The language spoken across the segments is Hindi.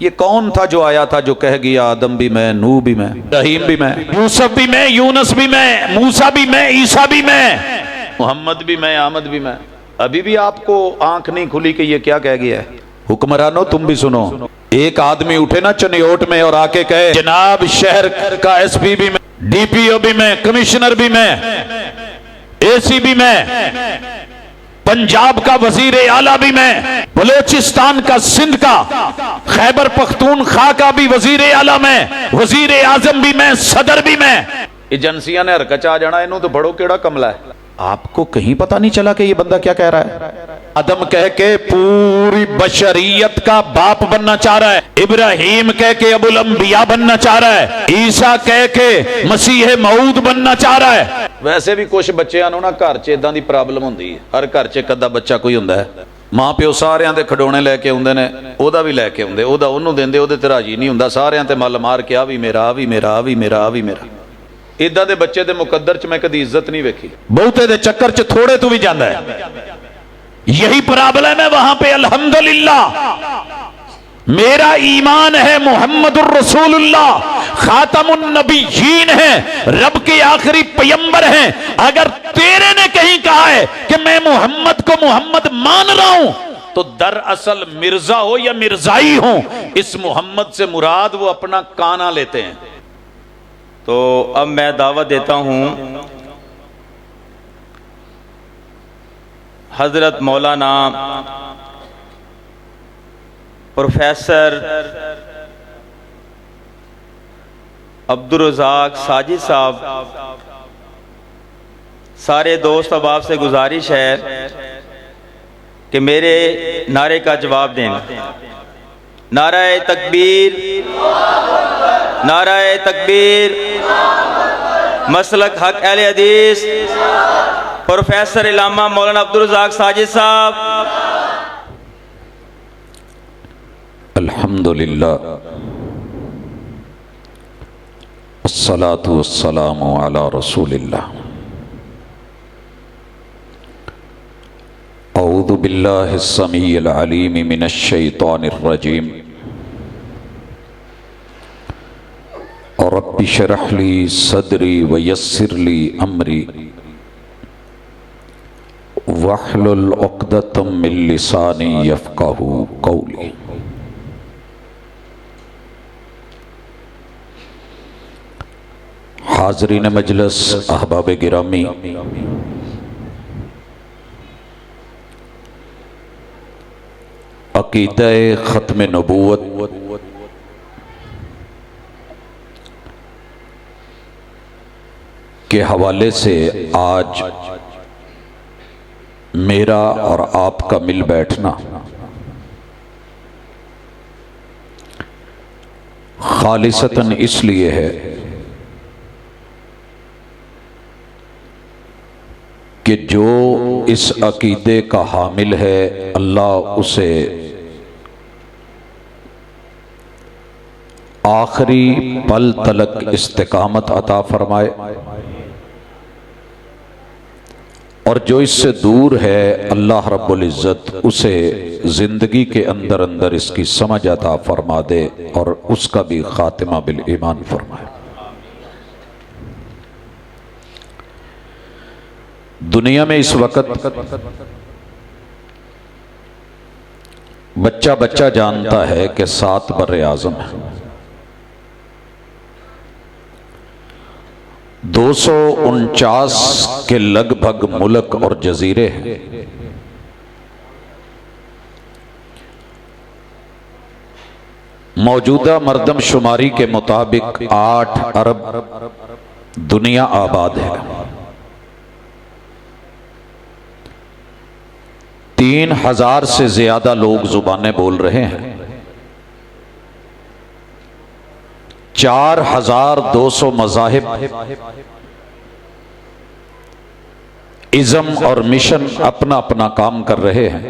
ये कौन था जो आया था जो कह गया आदम भी मैं, नूह भी मैं, रहीम भी मैं, यूसुफ भी मैं, यूनुस भी मैं, मूसा भी मैं, ईसा भी मैं, मोहम्मद भी मैं, आमद भी मैं। अभी भी आपको आंख नहीं खुली कि ये क्या कह गया है। हुक्मरानो तुम भी सुनो, एक आदमी उठे ना चनियोट में और आके कहे जनाब शहर का एसपी भी मैं, डीपीओ भी मैं, कमिश्नर भी मैं, एसी भी मैं, पंजाब का वजीर आला भी मैं, बलोचिस्तान का, सिंध का, खैबर पख्तूनख्वा का भी वजीर आला मैं, वजीर आजम भी मैं, सदर भी मैं। एजेंसियां ने हरकत आ जाना, इन्हों तो बड़ो केड़ा कमला है। आपको कहीं पता नहीं चला कि ये बंदा क्या कह रहा है। आदम कह के पूरी बशरियत का बाप बनना चाह रहा है, इब्राहिम कह के अबुल अंबिया बनना चाह रहा है, ईसा कह के मसीह मऊद बनना चाह रहा है। वैसे भी कुछ बच्चों ਨੂੰ ना घर च इदां दी प्रॉब्लम होंदी है। हर घर च एक अद्धा बच्चा कोई हुंदा है, मां प्यो सारिਆਂ ਦੇ खिडौने लैके आउंदे ने, ਉਹਦਾ भी लैके आउंदे, ਉਹਦਾ ਉਹਨੂੰ ਦਿੰਦੇ, ਉਹਦੇ ਤੇ ਰਾਜੀ नहीं हुंदा, सारिਆਂ ਤੇ मल मार के आ भी मेरा, आ भी मेरा, आ भी मेरा, आ भी मेरा। इदा दे बच्चे दे मुकद्दर च मैं कदी इज्जत नहीं वेखी। बहुते दे चक्कर च थोड़े तू भी जांदा है। यही प्रॉब्लम है वहां पे। अल्हम्दुलिल्लाह मेरा ईमान है मुहम्मदुर रसूलुल्लाह खातमुन नबीयीन है, रब के आखिरी पैगंबर हैं। अगर तेरे ने कहीं कहा है कि मैं मोहम्मद को मोहम्मद मान रहा हूं, तो दरअसल मिर्जा हो या मिर्जाई हो, इस मोहम्मद से मुराद वो अपना काना लेते हैं। तो अब मैं दावत देता हूं हजरत मौलाना प्रोफेसर अब्दुल रज़ाक साजिद साहब, सारे दोस्त अहबाब से गुजारिश है कि मेरे नारे का जवाब दें। नाराए तकबीर, नाराए तकबीर, मसलक हक अहले हदीस, प्रोफेसर इलामा मौलाना अब्दुल रज़ाक साजिद साहब। अल्हम्दुलिल्लाह अस्सलातु वस्सलामु अला रसूलिल्लाह। औज़ु बिल्लाहिस समीइल अलीम मिनश शैतानिर रजीम। रब्बि शरह ली सदरी व यस्सिर ली अमरी वहलुल उक़दतम मिन लिसानी यफ़क़हू क़ौली। हाज़रीन मजलिस, अहबाब गिरामी, अक़ीदा ख़त्म नबूवत के हवाले से आज मेरा और आपका मिल बैठना खालिसतन इसलिए है कि जो इस अकीदे का हामिल है, अल्लाह उसे आखिरी पल तलक इस्तिकामत अता फरमाए, और जो इससे दूर है अल्लाह रब्बुल इज़्ज़त उसे जिंदगी के अंदर अंदर इसकी समझ अता फरमा दे और उसका भी खातिमा बिल ईमान फरमाए। दुनिया में इस वक्त बच्चा बच्चा जानता है कि 7 बर्रे आज़म है, 249 के लगभग मुल्क और जजीरे हैं। मौजूदा मरदमशुमारी के मुताबिक 8 अरब दुनिया आबाद है। 3000 से ज्यादा लोग जुबानें बोल रहे हैं। 4200 मज़ाहिब, इज़्म और मिशन अपना अपना काम कर रहे हैं।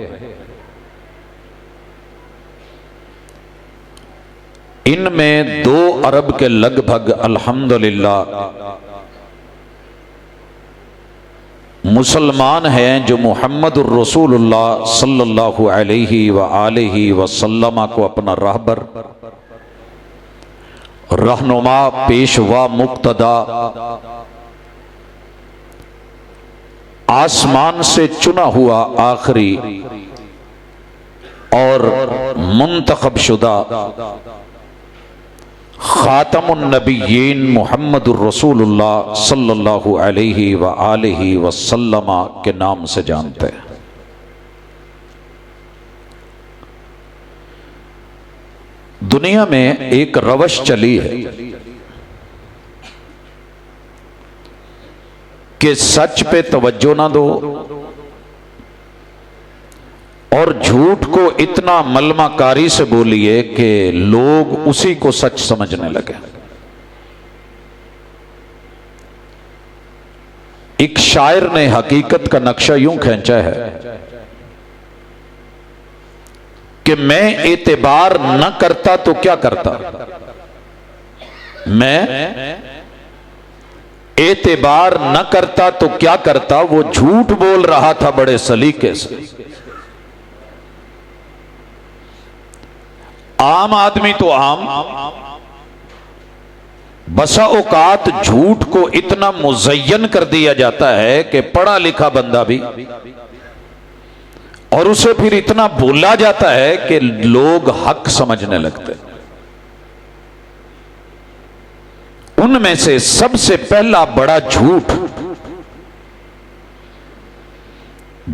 इनमें 2 अरब के लगभग अल्हम्दुलिल्लाह मुसलमान हैं जो मुहम्मदुर रसूलुल्लाह सल्लल्लाहु अलैहि व आलिहि वसल्लम को अपना रहबर, रहनुमा, पेशवा, मुक्तदा, आसमान से चुना हुआ आखिरी और मुंतखब शुदा खातमुन नबिय्यीन मुहम्मदुर रसूलुल्लाह सल्लल्लाहु अलैहि व आलिहि वसल्लम के नाम से जानते हैं। दुनिया में एक रवश चली है कि सच पे तवज्जो ना दो और झूठ को इतना मलमाकारी से बोलिए कि लोग उसी को सच समझने लगे। एक शायर ने हकीकत का नक्शा यूं खींचा है कि मैं एतबार न करता तो क्या करता, मैं एतबार न करता तो क्या करता। वो झूठ बोल रहा था बड़े सलीके से। आम आदमी तो आम, बसा औकात झूठ को इतना मुज़य्यन कर दिया जाता है कि पढ़ा लिखा बंदा भी, और उसे फिर इतना बोला जाता है कि लोग हक समझने लगते। उनमें से सबसे पहला बड़ा झूठ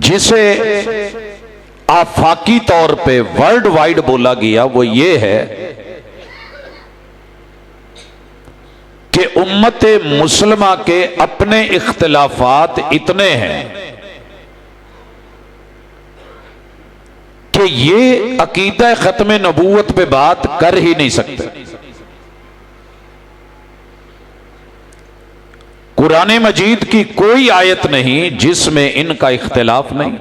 जिसे आफाकी तौर पे वर्ल्ड वाइड बोला गया वो ये है कि उम्मत मुसलमा के अपने इख्तिलाफात इतने हैं कि ये अकीदा खत्म नबूवत पे बात कर ही नहीं सकते। कुरान मजीद की कोई आयत नहीं जिसमें इनका इख्तिलाफ नहीं,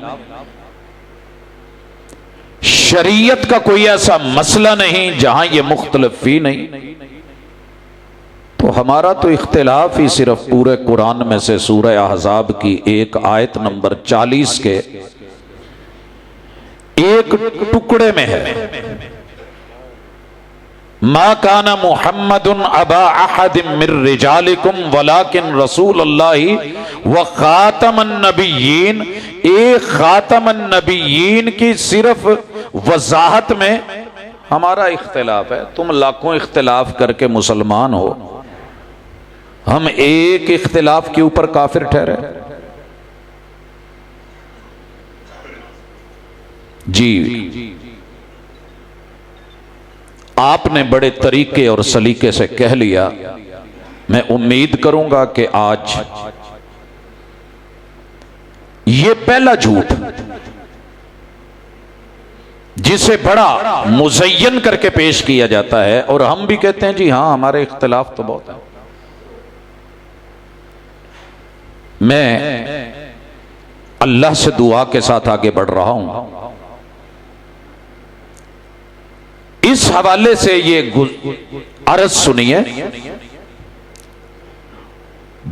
शरीयत का कोई ऐसा मसला नहीं जहां ये मुख्तलिफ ही नहीं। तो हमारा तो इख्तिलाफ ही सिर्फ पूरे कुरान में से सूरह अहज़ाब की एक आयत नंबर 40 के एक टुकड़े में है। मा काना मुहम्मदुन अबा अहदिम मिर रिजालिकुम वलाकिन रसूलुल्लाहि व खातमन नबिय्यीन। एक खातमन नबिय्यीन की सिर्फ वजाहत में हमारा इख्तिलाफ है। तुम लाखों इख्तिलाफ करके मुसलमान हो, हम एक इख्तिलाफ के ऊपर काफिर ठहरे। जी, आपने बड़े तरीके और सलीके से कह लिया। मैं उम्मीद करूंगा कि आज ये पहला झूठ जिसे बड़ा मुज़य्यन करके पेश किया जाता है, और हम भी कहते हैं जी हां हमारे इख्तिलाफ तो बहुत है। मैं अल्लाह से दुआ के साथ आगे बढ़ रहा हूं। इस हवाले से ये अर्ज सुनिए।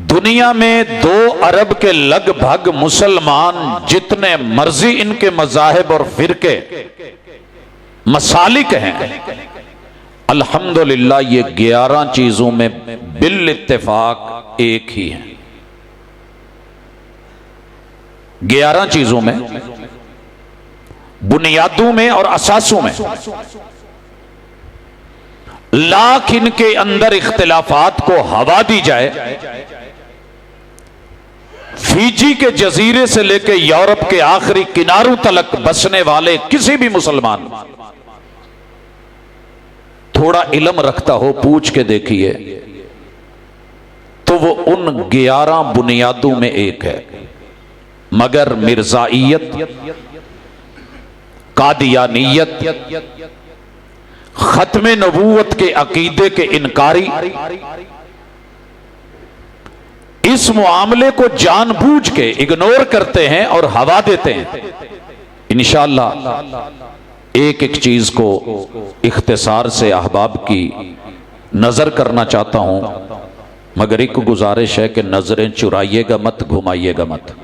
दुनिया में 2 अरब के लगभग मुसलमान जितने मर्जी इनके मज़ाहिब और फिरके मसालिक हैं, अल्हम्दुलिल्लाह ये 11 चीजों में बिल इत्तेफाक एक ही है। 11 चीजों में, बुनियादों में और असासों में, लाख इनके अंदर इख्तिलाफात को हवा दी जाए। फीजी के जजीरे से लेकर यूरोप के आखिरी किनारों तलक बसने वाले किसी भी मुसलमान थोड़ा इल्म रखता हो, पूछ के देखिए तो वो उन 11 बुनियादों में एक है। मगर मिर्जाइयत, कादियानियत, खत्म नबूवत के अकीदे के इनकारी, इस मामले को जानबूझ के इग्नोर करते हैं और हवा देते हैं। इंशाअल्लाह एक एक चीज को इख्तिसार से अहबाब की नजर करना चाहता हूं, मगर एक गुजारिश है कि नजरें चुराइएगा मत, घुमाइएगा मत।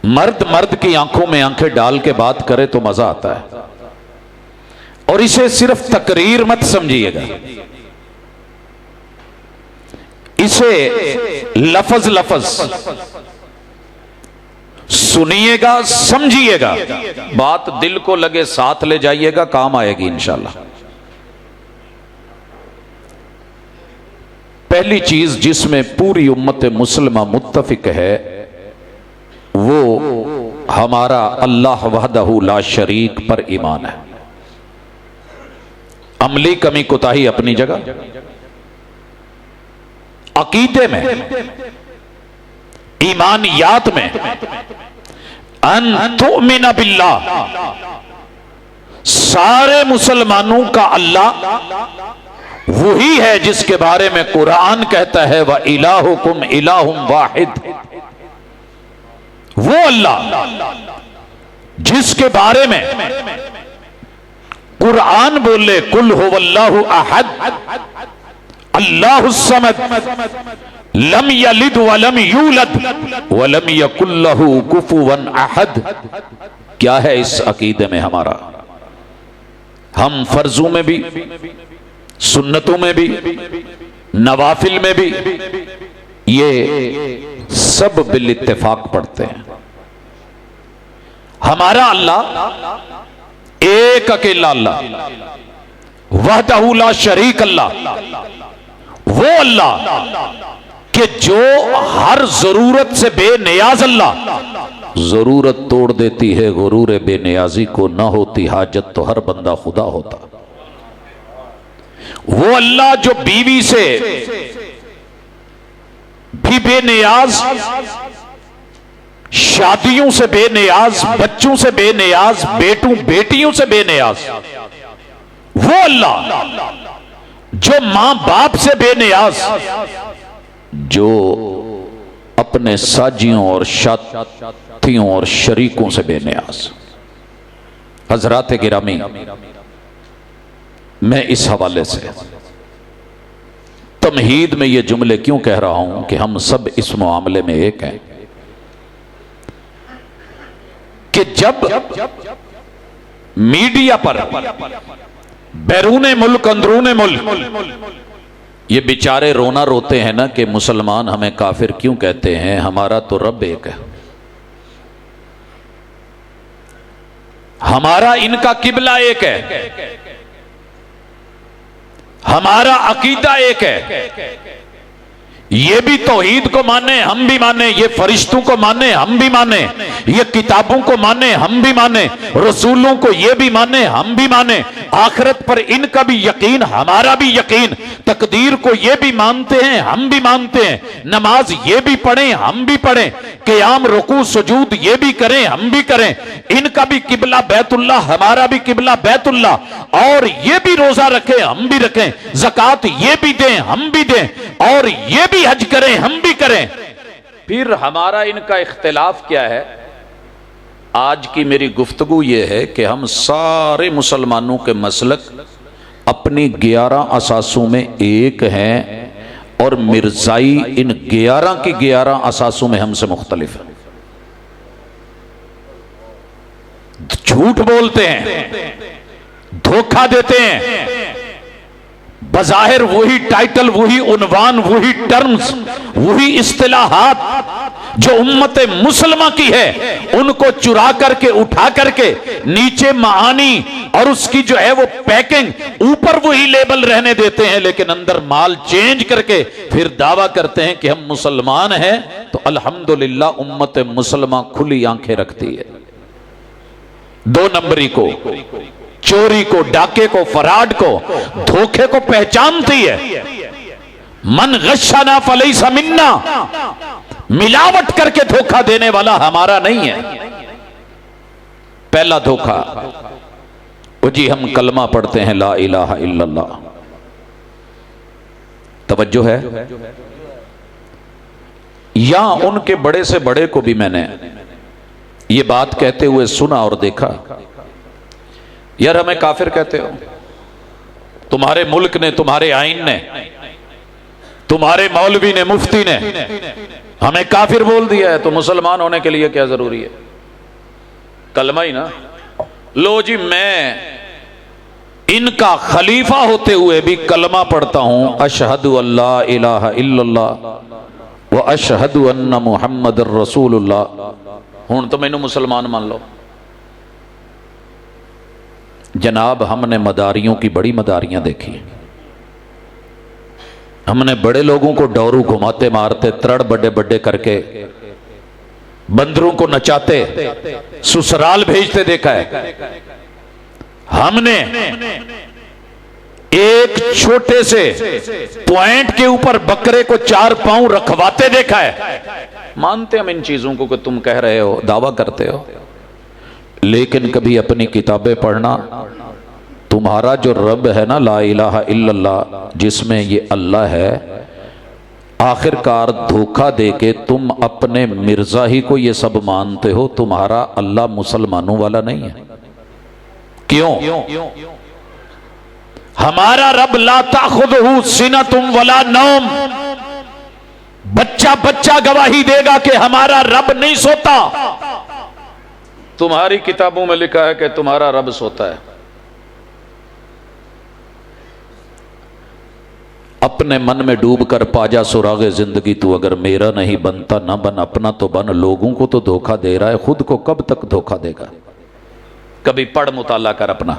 मर्द मर्द की आंखों में आंखें डाल के बात करे तो मजा आता है। और इसे सिर्फ तकरीर मत समझिएगा, इसे लफज लफज सुनिएगा, समझिएगा, बात दिल को लगे, साथ ले जाइएगा, काम आएगी इंशाल्लाह। पहली चीज जिसमें पूरी उम्मत मुस्लिमा मुत्तफिक है वो हमारा अल्लाह वहदहू ला शरीक पर ईमान है। अमली कमी कोताही अपनी जगह, अकीदे में, ईमानियात में, अन तुमिना बिल्लाह, सारे मुसलमानों का अल्लाह वही है जिसके बारे में कुरान कहता है व इलाहुकुम इलाहुम वाहिद। वो अल्लाह जिसके बारे में कुरान बोले कुल हुवल्लाहु अहद अल्लाहुस समद लम यलिद वलम यूलद वलम यकुल लहू कुफुवन अहद। क्या है इस अकीदे में हमारा? हम फर्जों में भी, सुन्नतों में भी, नवाफिल में भी ये सब बिल इत्तेफाक पढ़ते हैं। हमारा अल्लाह एक अकेला अल्लाह, वहदहू ला शरीक अल्लाह, वो अल्लाह कि जो हर जरूरत से बेनियाज अल्लाह। जरूरत तोड़ देती है गुरूर बेनियाजी को, ना होती हाजत तो हर बंदा खुदा होता। वो अल्लाह जो बीवी से भी बेनियाज, शादियों से बेनियाज, बच्चों से बेनियाज, बेटों बेटियों से बेनियाज, वो अल्लाह जो मां बाप से बेनियाज, जो अपने साजियों और साथियों और शरीकों से बेनियाज। हजरात गिरामी, मैं इस हवाले से तमहीद में ये जुमले क्यों कह रहा हूं कि हम सब इस मामले में एक हैं कि जब मीडिया पर बैरूने मुल्क अंदरूने मुल्क ये बेचारे रोना रोते हैं ना कि मुसलमान हमें काफिर क्यों कहते हैं, हमारा तो रब एक है, हमारा इनका किबला एक है, हमारा अकीदा एक है। ये भी तौहीद को माने हम भी माने, ये फरिश्तों को माने हम भी माने, ये किताबों को माने हम भी माने, रसूलों को ये भी माने हम भी माने, आखिरत पर इनका भी यकीन हमारा भी यकीन, तकदीर को ये भी मानते हैं हम भी मानते हैं, नमाज ये भी पढ़ें हम भी पढ़ें, क़ियाम रुकू सुजूद ये भी करें हम भी करें। इनका भी किबला बैतुल्लाह, हमारा भी किबला बैतुल्लाह, और ये भी रोजा रखें हम भी रखें, ज़कात ये भी दें हम भी दें, और ये भी हज करें हम भी करें। फिर हमारा इनका इख्तिलाफ क्या है? आज की मेरी गुफ्तगू ये है कि हम सारे मुसलमानों के मसलक अपनी 11 असासों में एक हैं और मिर्जाई इन 11 की 11 असासों में हमसे मुख्तलिफ है। झूठ बोलते हैं, धोखा देते हैं, बज़ाहिर वही टाइटल, वही उन्वान, वही टर्म्स, वही इस्तिलाहात जो उम्मत मुसलमा की है उनको चुरा करके उठा करके नीचे मानी और उसकी जो है वो पैकिंग, ऊपर वही लेबल रहने देते हैं, लेकिन अंदर माल चेंज करके फिर दावा करते हैं कि हम मुसलमान हैं। तो अल्हम्दुलिल्लाह उम्मत मुसलमा खुली आंखें रखती है, 2 नंबरी को, चोरी को, डाके को, फराड को, धोखे को पहचानती है। मन गश्शना फलैसा मिन्ना, मिलावट करके धोखा देने वाला हमारा नहीं है। पहला धोखा, वो जी हम कलमा पढ़ते हैं ला इलाहा इल्लल्लाह, तवज्जो है? या उनके बड़े से बड़े को भी मैंने ये बात कहते हुए सुना और देखा, यार हमें काफिर कहते हो, तुम्हारे मुल्क ने, तुम्हारे आइन ने, तुम्हारे मौलवी ने, मुफ्ती ने हमें काफिर बोल दिया है, तो मुसलमान होने के लिए क्या जरूरी है? कलमा ही ना। लो जी, मैं इनका खलीफा होते हुए भी कलमा पढ़ता हूं, अशहदु अल्ला इलाहा इल्लल्लाह व अशहदु अन्ना मुहम्मदुर रसूलुल्लाह। हुण तो मैनू मुसलमान मान लो। जनाब, हमने मदारियों की बड़ी मदारियां देखी। हमने बड़े लोगों को डोरू घुमाते मारते त्रड़ बड़े बड़े करके बंदरों को नचाते ससुराल भेजते देखा है। हमने एक छोटे से पॉइंट के ऊपर बकरे को 4 पांव रखवाते देखा है। मानते हम इन चीजों को कि तुम कह रहे हो, दावा करते हो, लेकिन कभी अपनी किताबें पढ़ना। तुम्हारा जो रब है ना, ला इलाहा इल्लल्लाह, जिसमें ये अल्लाह है, आखिरकार धोखा देके तुम अपने मिर्जा ही को ये सब मानते हो। तुम्हारा अल्लाह मुसलमानों वाला नहीं है। क्यों? हमारा रब ला ताखुदहु सिनतुम वला नौम। बच्चा बच्चा गवाही देगा कि हमारा रब नहीं सोता। तुम्हारी किताबों में लिखा है कि तुम्हारा रब सोता है। अपने मन में डूब कर पाजा सुरागे जिंदगी, तू अगर मेरा नहीं बनता ना बन, अपना तो बन। लोगों को तो धोखा दे रहा है, खुद को कब तक धोखा देगा? कभी पढ़ मुताला कर अपना।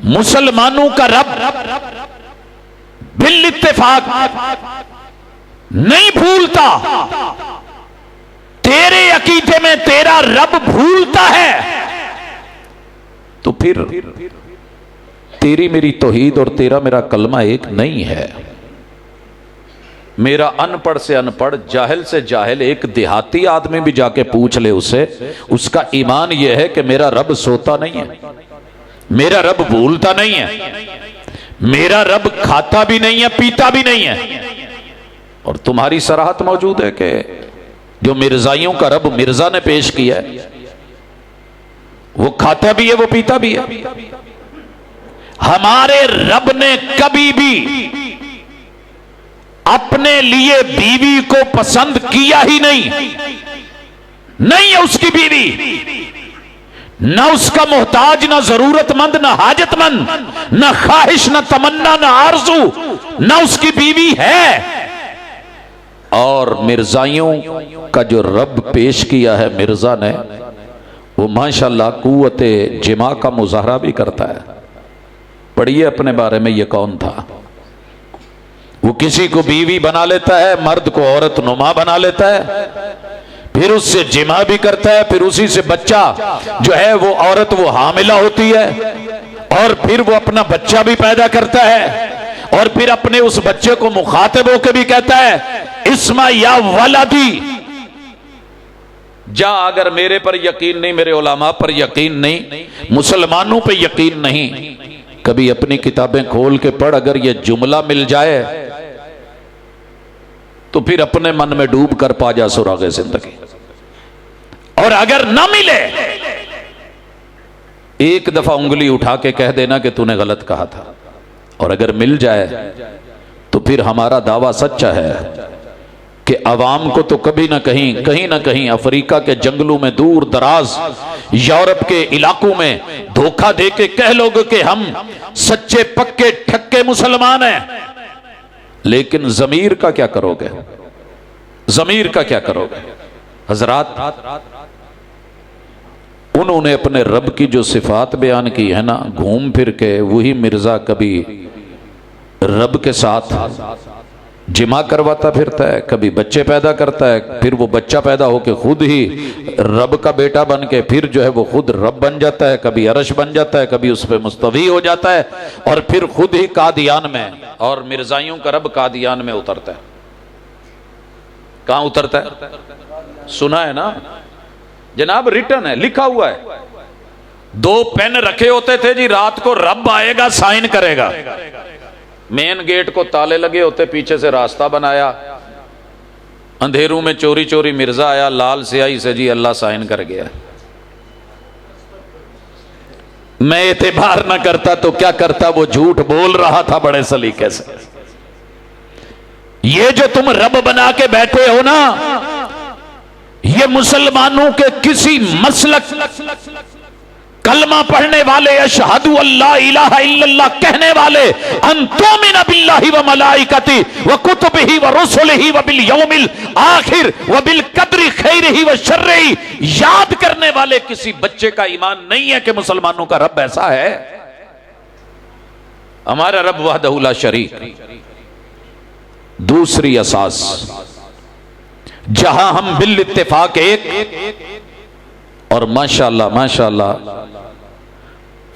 मुसलमानों का रब बिल इत्तेफाक नहीं भूलता। तेरे अकीदे में तेरा रब भूलता है, तो फिर तेरी मेरी तौहीद और तेरा मेरा कलमा एक नहीं है। मेरा अनपढ़ से अनपढ़, जाहिल से जाहिल, एक देहाती आदमी भी जाके पूछ ले उसे, उसका ईमान यह है कि मेरा रब सोता नहीं है, मेरा रब भूलता नहीं है, मेरा रब खाता भी नहीं है, पीता भी नहीं है। और तुम्हारी सराहत मौजूद है कि जो मिर्जाइयों का रब मिर्जा ने पेश किया है, वो खाता भी है, वो पीता भी है। हमारे रब ने कभी भी अपने लिए बीवी को पसंद किया ही नहीं। नहीं है उसकी बीवी, न उसका मोहताज, न जरूरतमंद, न हाजतमंद, न ख्वाहिश, न तमन्ना, न आरजू, न उसकी बीवी है। और मिर्जाइयों का जो रब पेश किया है मिर्जा ने, वो माशाल्लाह कुव्वते जिमा का मुजाहरा भी करता है। पढ़िए अपने बारे में, ये कौन था? वो किसी को बीवी बना लेता है, मर्द को औरत नुमा बना लेता है, फिर उससे जिमा भी करता है, फिर उसी से बच्चा जो है वो औरत वो हामिला होती है, और फिर वो अपना बच्चा भी पैदा करता है, और फिर अपने उस बच्चे को मुखातिब होकर भी कहता है इस्मा या वलदी। जा, अगर मेरे पर यकीन नहीं, मेरे उलमा पर यकीन नहीं, मुसलमानों पे यकीन नहीं, कभी अपनी किताबें खोल के पढ़। अगर ये जुमला मिल जाए तो फिर अपने मन में डूब कर पा जा सुरागे जिंदगी। और अगर ना मिले, एक दफा उंगली उठा के कह देना कि तूने गलत कहा था। और अगर मिल जाए तो फिर हमारा दावा सच्चा है कि अवाम को तो कभी ना कहीं अफ्रीका के जंगलों में, दूर दराज यूरोप के इलाकों में धोखा देके कह लोगे कि हम सच्चे पक्के ठक्के मुसलमान हैं। लेकिन जमीर का क्या करोगे? जमीर का क्या करोगे? हजरात, उन्होंने अपने रब की जो सिफात बयान की है ना, घूम फिर के वही मिर्जा कभी रब के साथ जिमा करवाता फिरता है, कभी बच्चे पैदा करता है, फिर वो बच्चा पैदा होके खुद ही रब का बेटा बन के फिर जो है वो खुद रब बन जाता है, कभी अरश बन जाता है, कभी उस पर मुस्तवी हो जाता है, और फिर खुद ही कादियान में, और मिर्जाइयों का रब कादियान में उतरता है। कहां उतरता है? सुना है ना जनाब, रिटर्न है, लिखा हुआ है। 2 पेन रखे होते थे जी, रात को रब आएगा साइन करेगा। मेन गेट को ताले लगे होते, पीछे से रास्ता बनाया, अंधेरों में चोरी चोरी मिर्जा आया, लाल स्याही से जी अल्लाह साइन कर गया। मैं एतबार ना करता तो क्या करता, वो झूठ बोल रहा था बड़े सलीके से। ये जो तुम रब बना के बैठे हो ना, ये मुसलमानों के किसी मसलक, कलमा पढ़ने वाले, अशहदु अल्ला इलाहा इल्लल्लाह कहने वाले, अंतुमिन बिल्लाहि व मलाइकति व कुतुबिही व रुसुलिही व बिल यौमिल आखिर व बिल कद्रि खैरिही व शर्रिही याद करने वाले किसी बच्चे का ईमान नहीं है कि मुसलमानों का रब ऐसा है। हमारा रब वहदहु ला शरीक। दूसरी असास, जहां हम बिल इत्तेफाक एक, और माशाअल्लाह माशाअल्लाह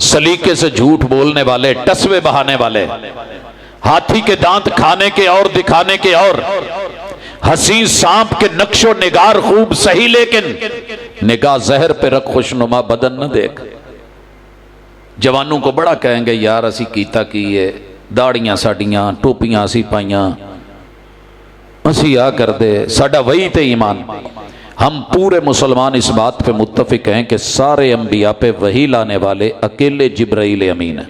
सलीके से झूठ बोलने वाले, टसवे बहाने वाले, हाथी के दांत खाने के और दिखाने के और, हसी सांप के नक्शो निगार खूब सही लेकिन निगाह जहर पे रख, खुशनुमा बदन न देख। जवानों को बड़ा कहेंगे यार असी कीता की है, दाड़ियां साड़ियां टोपियां असी पाइयां, असी आ कर दे, साडा वही ते ईमान। हम पूरे मुसलमान इस बात पे मुत्तफिक हैं कि सारे अंबिया पे वही लाने वाले अकेले जिब्राइल अमीन है।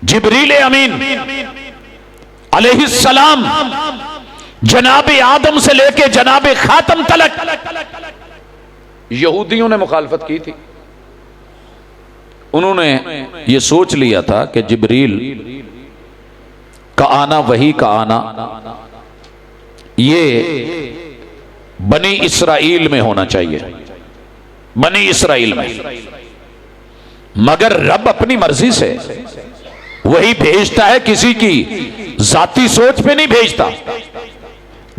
जिब्रील अमीन अलैहिस्सलाम जनाबे आदम से लेके जनाबे खातम तलक यहूदियों ने मुखालफत की थी। उन्होंने ये सोच लिया था कि जिब्रील का आना, वही का आना, ये बनी इसराइल में होना चाहिए, बनी इसराइल में। मगर रब अपनी मर्जी से वही भेजता है, किसी की जाती सोच पे नहीं भेजता।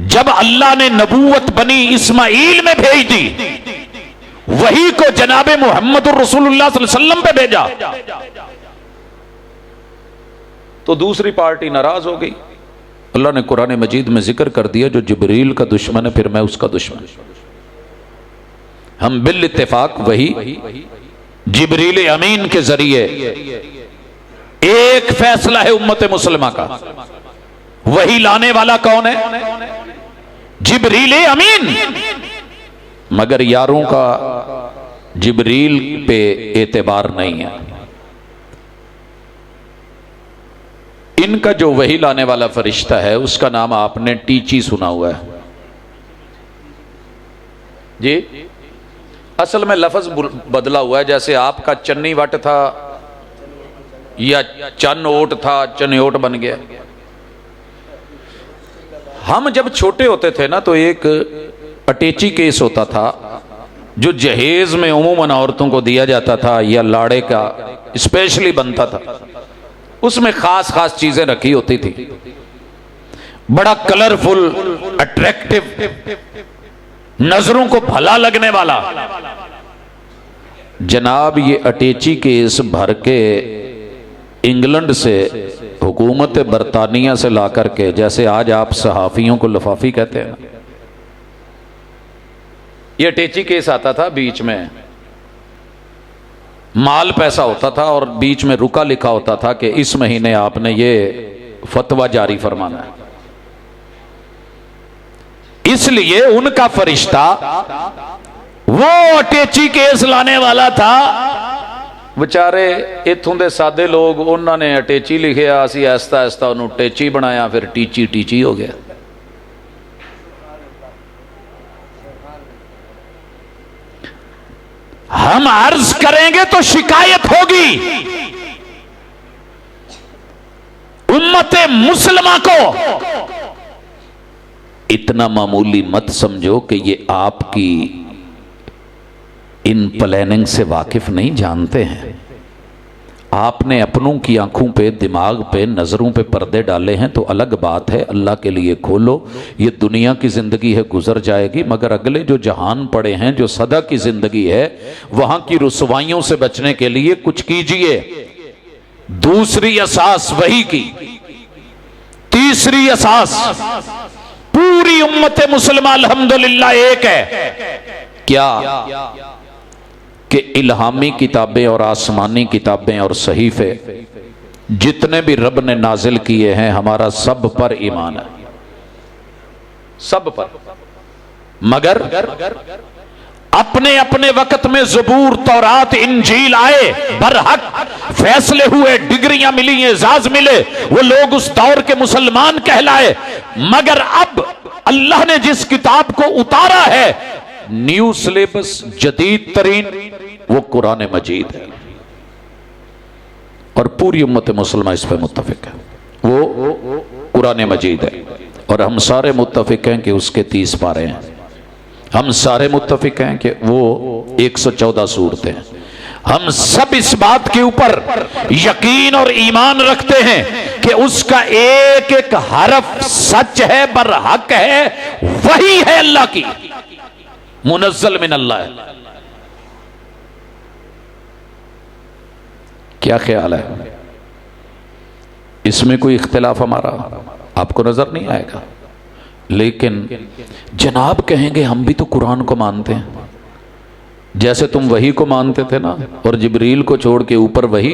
जब अल्लाह ने नबूवत बनी इस्माइल में भेज दी, वही को जनाबे मोहम्मद रसूलुल्लाह सल्लल्लाहु अलैहि वसल्लम पे भेजा, तो दूसरी पार्टी नाराज हो गई। अल्लाह ने कुरान मजीद में जिक्र कर दिया, जो जिब्रील का दुश्मन है फिर मैं उसका दुश्मन। हम बिल इत्तेफाक वही जिब्रील अमीन के जरिए एक फैसला है उम्मत मुसलमा का। वही लाने वाला कौन है? जिब्रील अमीन। मगर यारों का जिब्रील पे एतबार नहीं है। इनका जो वही लाने वाला फरिश्ता है उसका नाम आपने टीची सुना हुआ है जी। असल में लफ्ज बदला हुआ है, जैसे आपका चन्नी वट था या चन ओट था, चन्योट बन गया। हम जब छोटे होते थे ना तो एक अटेची केस होता था जो जहेज में उमूमन औरतों को दिया जाता था या लाड़े का स्पेशली बनता था। उसमें खास खास चीजें रखी होती थी, बड़ा कलरफुल, अट्रैक्टिव, नजरों को भला लगने वाला। जनाब ये अटेची केस भर के इंग्लैंड से हुकूमत बरतानिया से ला करके, जैसे आज आप सहाफियों को लफाफी कहते हैं, ये अटेची केस आता था, बीच में माल पैसा होता था और बीच में रुका लिखा होता था कि इस महीने आपने ये फतवा जारी फरमाना है। इसलिए उनका फरिश्ता वो अटेची केस लाने वाला था। बेचारे इत्थों दे सादे लोग, उन्होंने अटेची लिखिया, असी ऐसा ऐसा उन्होंने टेची बनाया, फिर टीची टीची हो गया। हम अर्ज करेंगे तो शिकायत होगी। उम्मत मुसलमा को इतना मामूली मत समझो कि ये आपकी इन प्लानिंग से वाकिफ नहीं, जानते हैं। आपने अपनों की आंखों पे, दिमाग पे, नजरों पे पर्दे डाले हैं तो अलग बात है। अल्लाह के लिए खोलो। ये दुनिया की जिंदगी है, गुजर जाएगी, मगर अगले जो जहान पड़े हैं, जो सदा की जिंदगी है, वहां की रुसवाइयों से बचने के लिए कुछ कीजिए। दूसरी असास वही की। तीसरी असास, पूरी उम्मत मुसलमान अल्हम्दुलिल्लाह एक है। क्या? कि इल्हामी किताबें और आसमानी किताबें और सहीफे जितने भी रब ने नाजिल किए हैं, हमारा सब पर ईमान है, सब पर। मगर अपने अपने वक्त में ज़बूर, तौरात, इंजील आए, बरहक फैसले हुए, डिग्रियां मिली, एजाज मिले, वो लोग उस दौर के मुसलमान कहलाए। मगर अब अल्लाह ने जिस किताब को उतारा है, न्यू सिलेबस, जदीद तरीन, वो कुरान मजीद है और पूरी उम्मत मुसलमान इस पर मुत्तफिक है, वो कुरान मजीद है। और हम सारे मुत्तफिक हैं कि उसके 30 पारे हैं। हम सारे मुत्तफिक हैं कि वो 114 सूरतें हैं। हम सब इस बात के ऊपर यकीन और ईमान रखते हैं कि उसका एक एक हरफ सच है, बरहक है, वही है अल्लाह की, मुनज़्ज़ल मिन अल्लाह है। क्या ख्याल है? इसमें कोई इख्तिलाफ हमारा आपको नजर नहीं आएगा, लेकिन जनाब कहेंगे हम भी तो कुरान को मानते हैं, जैसे तुम वही को मानते थे ना, और जिब्रील को छोड़ के ऊपर वही,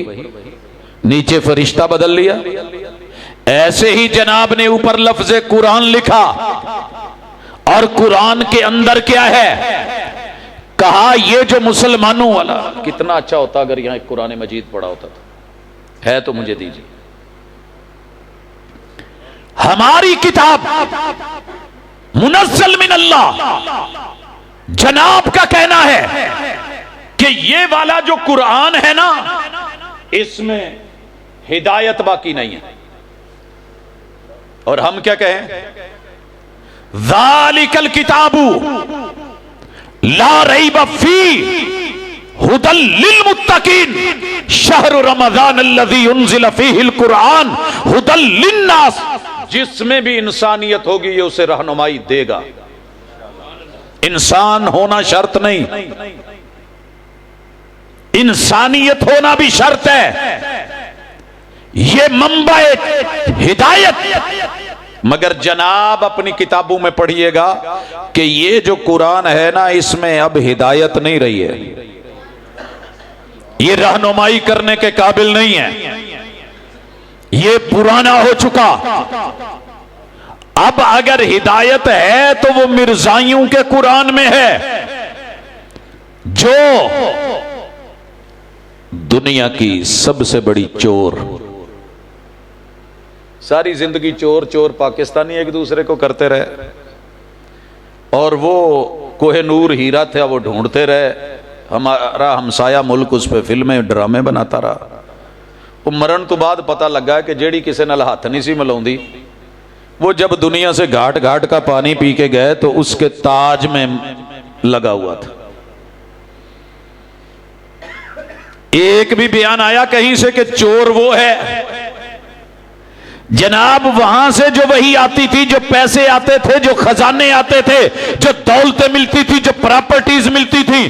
नीचे फरिश्ता बदल लिया, ऐसे ही जनाब ने ऊपर लफ्ज़ कुरान लिखा। और कुरान के अंदर क्या है? कहा ये जो मुसलमानों वाला, कितना अच्छा होता अगर यहां एक कुरान मजीद पढ़ा होता था, है तो मुझे दीजिए। हमारी किताब मुनज़्ज़ल मिन अल्लाह, जनाब का कहना है कि ये वाला जो कुरान है ना, इसमें हिदायत बाकी नहीं है। और हम क्या कहें? ज़ालिकल किताबु ला रैब फी हुदल लिल मुत्तकीन शहरु रमज़ान अल्लज़ी उन्ज़िल फ़ीहिल कुरान हुदल लिन्नास। जिसमें भी इंसानियत होगी ये उसे रहनुमाई देगा। इंसान होना शर्त नहीं, इंसानियत होना भी शर्त है। ये मंबा हिदायत। मगर जनाब अपनी किताबों में पढ़िएगा कि ये जो कुरान है ना, इसमें अब हिदायत नहीं रही है, ये रहनुमाई करने के काबिल नहीं है, ये पुराना हो चुका। अब अगर हिदायत है तो वो मिर्जाइयों के कुरान में है, जो दुनिया की सबसे बड़ी चोर, सारी जिंदगी चोर चोर पाकिस्तानी एक दूसरे को करते रहे, और वो कोहिनूर हीरा था वो ढूंढते रहे, हमारा हमसाया मुल्क उस पर फिल्में ड्रामे बनाता रहा। वो मरण तो बाद पता लगा कि जेड़ी किसी नाल हाथ नहीं सी मिलाउंदी, वो जब दुनिया से घाट घाट का पानी पी के गए तो उसके ताज में लगा हुआ था। एक भी बयान आया कहीं से कि चोर वो है? जनाब वहां से जो वही आती थी, जो पैसे आते थे, जो खजाने आते थे, जो दौलतें मिलती थी, जो प्रॉपर्टीज मिलती थी,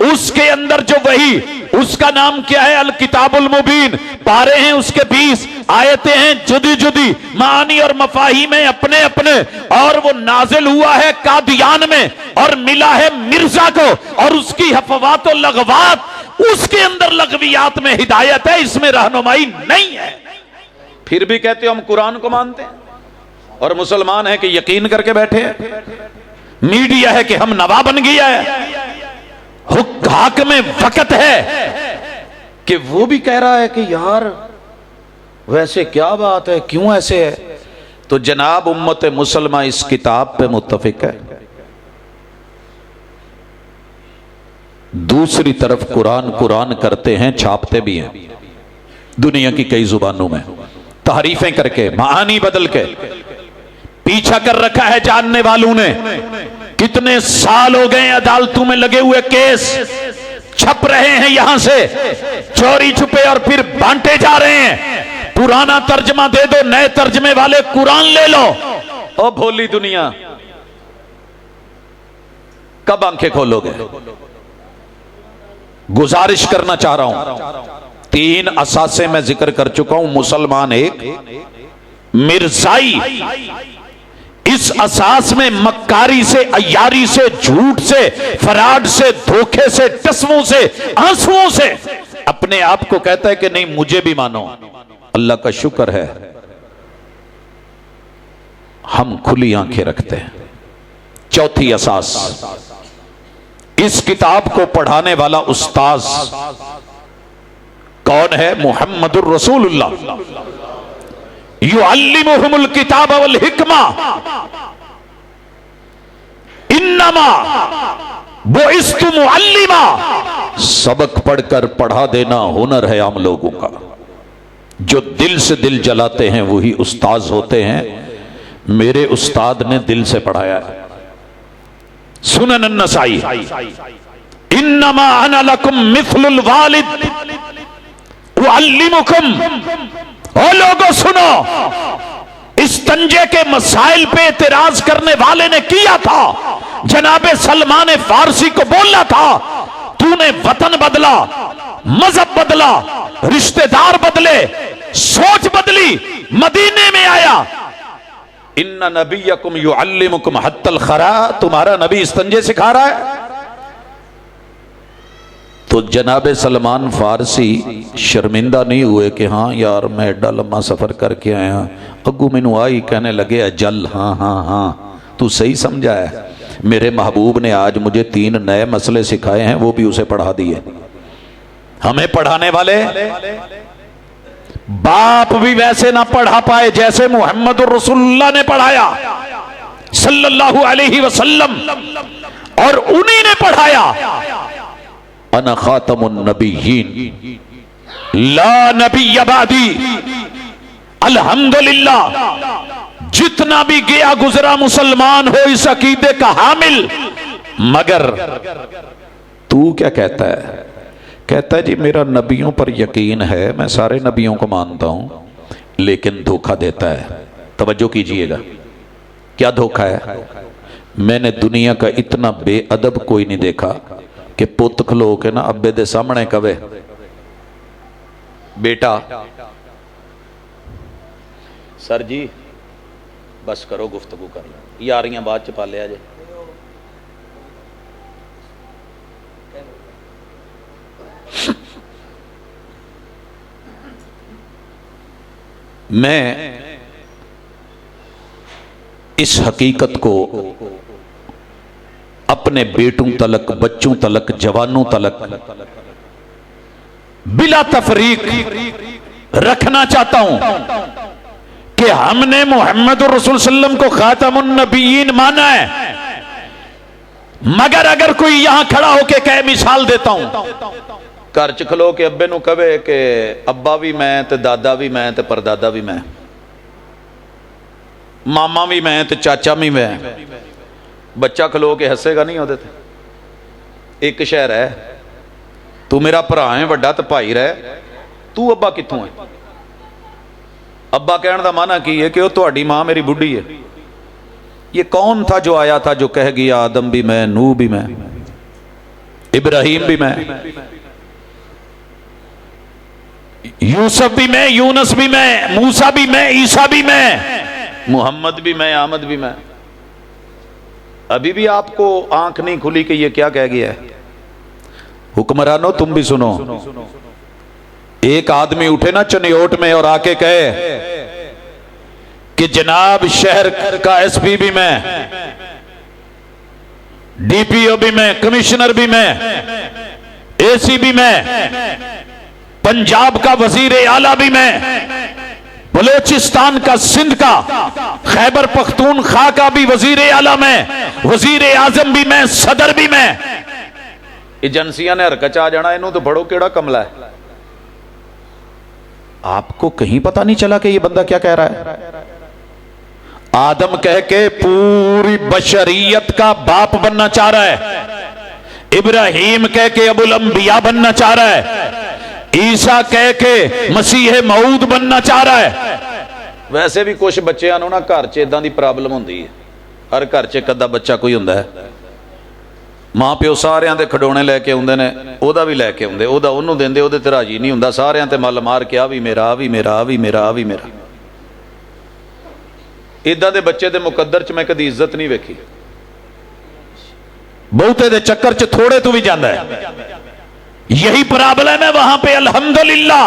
उसके अंदर जो वही, उसका नाम क्या है? अल किताबुल मुबीन। पारे हैं उसके 20, आयतें हैं जुदी जुदी, मानी और मफाही में अपने अपने, और वो नाजिल हुआ है कादियान में और मिला है मिर्जा को, और उसकी हफवात और लगवात, उसके अंदर लगवियात में हिदायत है, इसमें रहनुमाई नहीं है। फिर भी कहते हो हम कुरान को मानते हैं, और मुसलमान है कि यकीन करके बैठे हैं। मीडिया है कि हम नवा बन गया है। हुक्काक में वक्त है कि वो भी कह रहा है कि यार वैसे क्या बात है, क्यों ऐसे है? तो जनाब उम्मत मुसलमान इस किताब पे मुत्तफिक है। दूसरी तरफ कुरान कुरान करते हैं, छापते भी हैं दुनिया की कई जुबानों में, तारीफें करके, मानी बदल के। पीछा कर रखा है जानने वालों ने। कितने साल हो गए अदालतों में लगे हुए केस, छप रहे हैं यहां से चोरी छुपे, और फिर बांटे जा रहे हैं। पुराना तर्जमा दे दो, नए तर्जमे वाले कुरान ले लो। ओ भोली दुनिया, कब आंखें खोलोगे? गुजारिश करना चाह रहा हूं, 3 असासे मैं जिक्र कर चुका हूं। मुसलमान एक, मिर्जाई, इस असास में मक्कारी से, अयारी से, झूठ से, फराड से, धोखे से, टस्मों से, आंसुओं से अपने आप को कहता है कि नहीं मुझे भी मानो। अल्लाह का शुक्र है हम खुली आंखें रखते हैं। चौथी असास, इस किताब को पढ़ाने वाला उस्ताज कौन है? मुहम्मदुर रसूलुल्लाह। युअल्लिमुहुमुल किताब वल हिकमा इन्नमा बुइस्तु मुअल्लिमा। सबक पढ़कर पढ़ा देना हुनर है आम लोगों का। जो दिल से दिल जलाते हैं वही उस्ताज होते हैं। मेरे उस्ताद ने दिल से पढ़ाया है। सुनन नसाई, इन्नमा अना लकुम मिथलुल वालिद उअल्लिमुकुम। ओ लोगों सुनो, इस तंजे के मसाइल पे एतराज करने वाले ने किया था, जनाबे सलमान फारसी को बोला था, तूने वतन बदला, मजहब बदला, रिश्तेदार बदले, सोच बदली, मदीने में आया। इन्ना नबियकुम युअल्लिमुकुम हत्तल खरा। तुम्हारा नबी इस्तंजे सिखा रहा है। तो जनाबे सलमान फारसी शर्मिंदा नहीं हुए कि हाँ यार मैं एडा लम्बा सफर करके आया। अगू मैनू आई कहने लगे अजल, हाँ हाँ हाँ तू सही समझा है। मेरे महबूब ने आज मुझे 3 नए मसले सिखाए हैं, वो भी उसे पढ़ा दिए। हमें पढ़ाने वाले बाप भी वैसे ना पढ़ा पाए जैसे मुहम्मदुर रसूलुल्लाह ने पढ़ाया सल्लल्लाहु अलैहि वसल्लम, और उन्हीं ने पढ़ाया अना खातमुन नबिय्यीन ला नबिय्य बादी। अल्हम्दुलिल्लाह, जितना भी गया गुजरा मुसलमान हो इस अकीदे का हामिल। मगर तू क्या कहता है? कहता है जी मेरा नबियों पर यकीन है, मैं सारे नबियों को मानता हूं, लेकिन धोखा देता है। तवज्जो कीजिएगा, क्या धोखा है? मैंने दुनिया का इतना बेअदब कोई नहीं देखा कि पुत खलो के ना अब्बे दे सामने कवे बेटा सर जी बस करो, गुफ्तगू कर लो, यारियां बाद च पा लिया जे। मैं इस हकीकत को अपने बेटों तलक, बच्चों तलक, जवानों तलक बिला तफरीक रखना चाहता हूं कि हमने मुहम्मद रसूल सल्लम को खातमुन नबिय्यीन माना है। मगर अगर कोई यहां खड़ा होके कहे, मिसाल देता हूं, घर च खलो के अब्बे नू कहे कि अब्बा भी मैं ते दादा भी मैं ते परदादा भी मैं, मामा भी मैं ते चाचा भी मैं, बच्चा खलो के हसेगा नहीं होते। एक शहर है, तू मेरा भरा है वड्डा ते भाई रह, तू अब्बा कित्थों है? अब्बा कहने का माना की है कि वो तुहाडी मां मेरी बुढ़ी है। ये कौन था जो आया था जो कह गया आदम भी मैं, नूह भी मैं, इब्राहिम भी मैं, यूसुफ भी मैं, यूनुस भी मैं, मूसा भी मैं, ईसा भी मैं, मोहम्मद भी मैं, आमद भी मैं। अभी भी आपको आंख नहीं खुली कि ये क्या कह गया है? हुक्मरानों तुम भी सुनो। एक आदमी उठे ना चनियोट में और आके कहे कि जनाब शहर का एसपी भी मैं, डीपीओ भी मैं, कमिश्नर भी मैं, एसी भी मैं, पंजाब का वजीर आला भी मैं, बलोचिस्तान का, सिंध का, खैबर पख्तूनख्वा का भी वजीर आला मैं, वजीर आजम भी मैं, सदर भी मैं। एजेंसियां ने हरकत आ जाना, इन्हों तो बड़ो केड़ा कमला है। आपको कहीं पता नहीं चला कि ये बंदा क्या कह रहा है? आदम कह के पूरी बशरियत का बाप बनना चाह रहा है, इब्राहिम कह के अबुल अंबिया बनना चाह रहा है, ईसा कह के मसीह मऊद बनना चाह रहा है। वैसे भी कुछ बच्चों ना घर च इदां दी प्रॉब्लम होंदी है। हर घर च एक अद्धा बच्चा कोई हुंदा है, मां प्यो सारियां दे खिडौने लैके आउंदे ने, ओहदा भी लैके आउंदे, ओहदा ओहनूं देंदे, ओहदे ते राजी नहीं हुंदा, सारियां ते मल मार के आ भी मेरा, आ भी मेरा, आ भी मेरा, आ भी मेरा। इदां दे बच्चे दे मुकद्दर च मैं कदी इज्जत नहीं वेखी। बहुते दे चक्कर च थोड़े तो भी जांदा है। यही प्रॉब्लम है वहां पे। अल्हम्दुलिल्लाह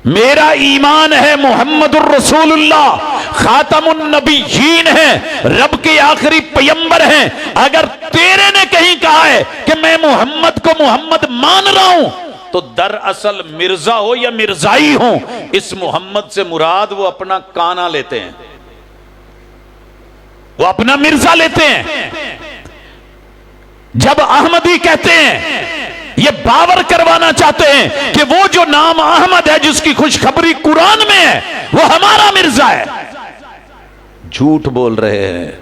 मेरा ईमान है मुहम्मदुर रसूलुल्लाह खातमुन नबीयीन है, रब के आखिरी पैगंबर हैं। अगर तेरे ने कहीं कहा है कि मैं मोहम्मद को मोहम्मद मान रहा हूं, तो दरअसल मिर्जा हो या मिर्जाई हो, इस मोहम्मद से मुराद वो अपना काना लेते हैं, वो अपना मिर्जा लेते हैं। जब अहमदी कहते हैं, ये बावर करवाना चाहते हैं कि वो जो नाम अहमद है जिसकी खुशखबरी कुरान में है, वो हमारा मिर्जा है। झूठ बोल रहे हैं।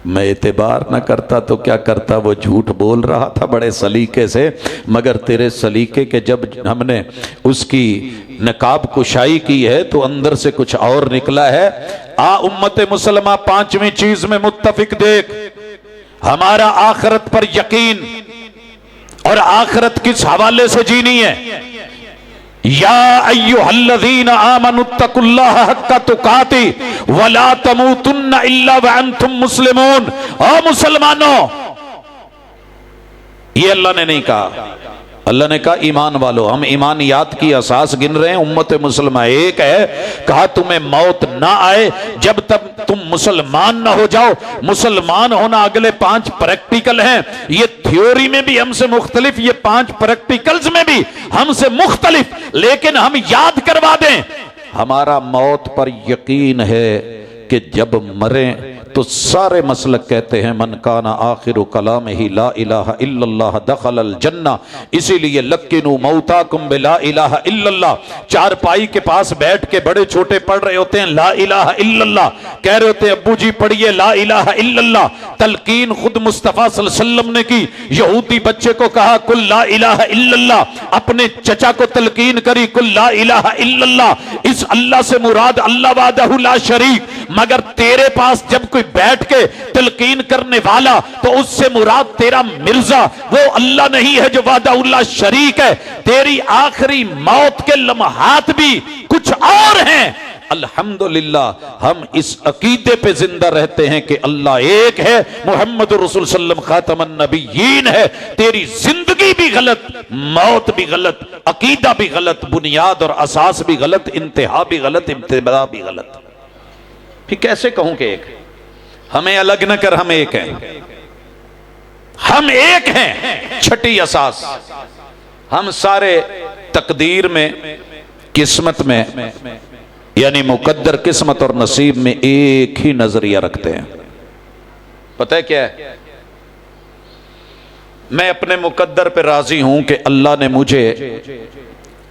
मैं एतबार न करता तो क्या करता, वो झूठ बोल रहा था बड़े सलीके से, मगर तेरे सलीके के जब हमने उसकी नकाब कुशाई की है तो अंदर से कुछ और निकला है। आ उम्मत मुसलमा पांचवी चीज में मुत्तफिक देख, हमारा आखिरत पर यकीन, और आखिरत किस हवाले से जीनी है। या अय्युहल्लज़ीना आमनुत्तकुल्लाह हक्का तुकाती वला तमूतुन्ना इल्ला व अंतुम मुस्लिमून। ओ मुसलमानों, ये अल्लाह ने नहीं कहा, अल्लाह ने कहा ईमान वालों। हम ईमानियात की असास गिन रहे हैं। उम्मत मुसलमा एक है, कहा तुम्हें मौत ना आए जब तक तुम मुसलमान ना हो जाओ। मुसलमान होना अगले 5 प्रैक्टिकल हैं। ये थ्योरी में भी हमसे मुख्तलिफ, ये 5 प्रैक्टिकल्स में भी हमसे मुख्तलिफ, लेकिन हम याद करवा दें, हमारा मौत पर यकीन है कि जब मरें तो सारे मसलक कहते हैं मन काना आखिरु कलाम ही ला इलाहा इल्लल्लाह दखलल जन्ना। इसीलिए लक्किनु मौताकुम बिला इलाहा इल्लल्लाह। चारपाई के पास बैठ के बड़े छोटे पढ़ रहे होते हैं ला इलाहा इल्लल्लाह, कह रहे होते हैं अब्बू जी पढ़िए ला इलाहा इल्लल्लाह। तलकीन खुद मुस्तफा सल्लल्लाहु अलैहि वसल्लम ने की। यहूदी बच्चे को कहा कुल ला इलाहा इल्लल्लाह, अपने चचा को तलकीन करी कुल ला इलाहा इल्लल्लाह। इस अल्लाह से मुराद अल्लाह वादहु ला शरीक। मगर तेरे पास जब कोई बैठ के तलकीन करने वाला, तो उससे मुराद तेरा मिर्जा, वो अल्लाह नहीं है जो वादहुल्लाह शरीक है। तेरी आखिरी मौत के लम्हात भी कुछ और हैं। अल्हम्दुलिल्लाह हम इस अकीदे पे जिंदा रहते हैं कि अल्लाह एक है, मोहम्मद रसूल सल्लम खातमन नबीयीन है। तेरी जिंदगी भी गलत, मौत भी गलत, अकीदा भी गलत, बुनियाद और असास भी गलत, इंतहा भी गलत, इब्तिदा भी गलत। फिर कैसे कहूं कि एक, हमें अलग न कर, हम एक हैं, हम एक हैं। छठी असास, हम सारे तकदीर में, किस्मत में, यानी मुकद्दर किस्मत और नसीब में एक ही नजरिया रखते हैं। पता है क्या है? मैं अपने मुकद्दर पे राजी हूं कि अल्लाह ने मुझे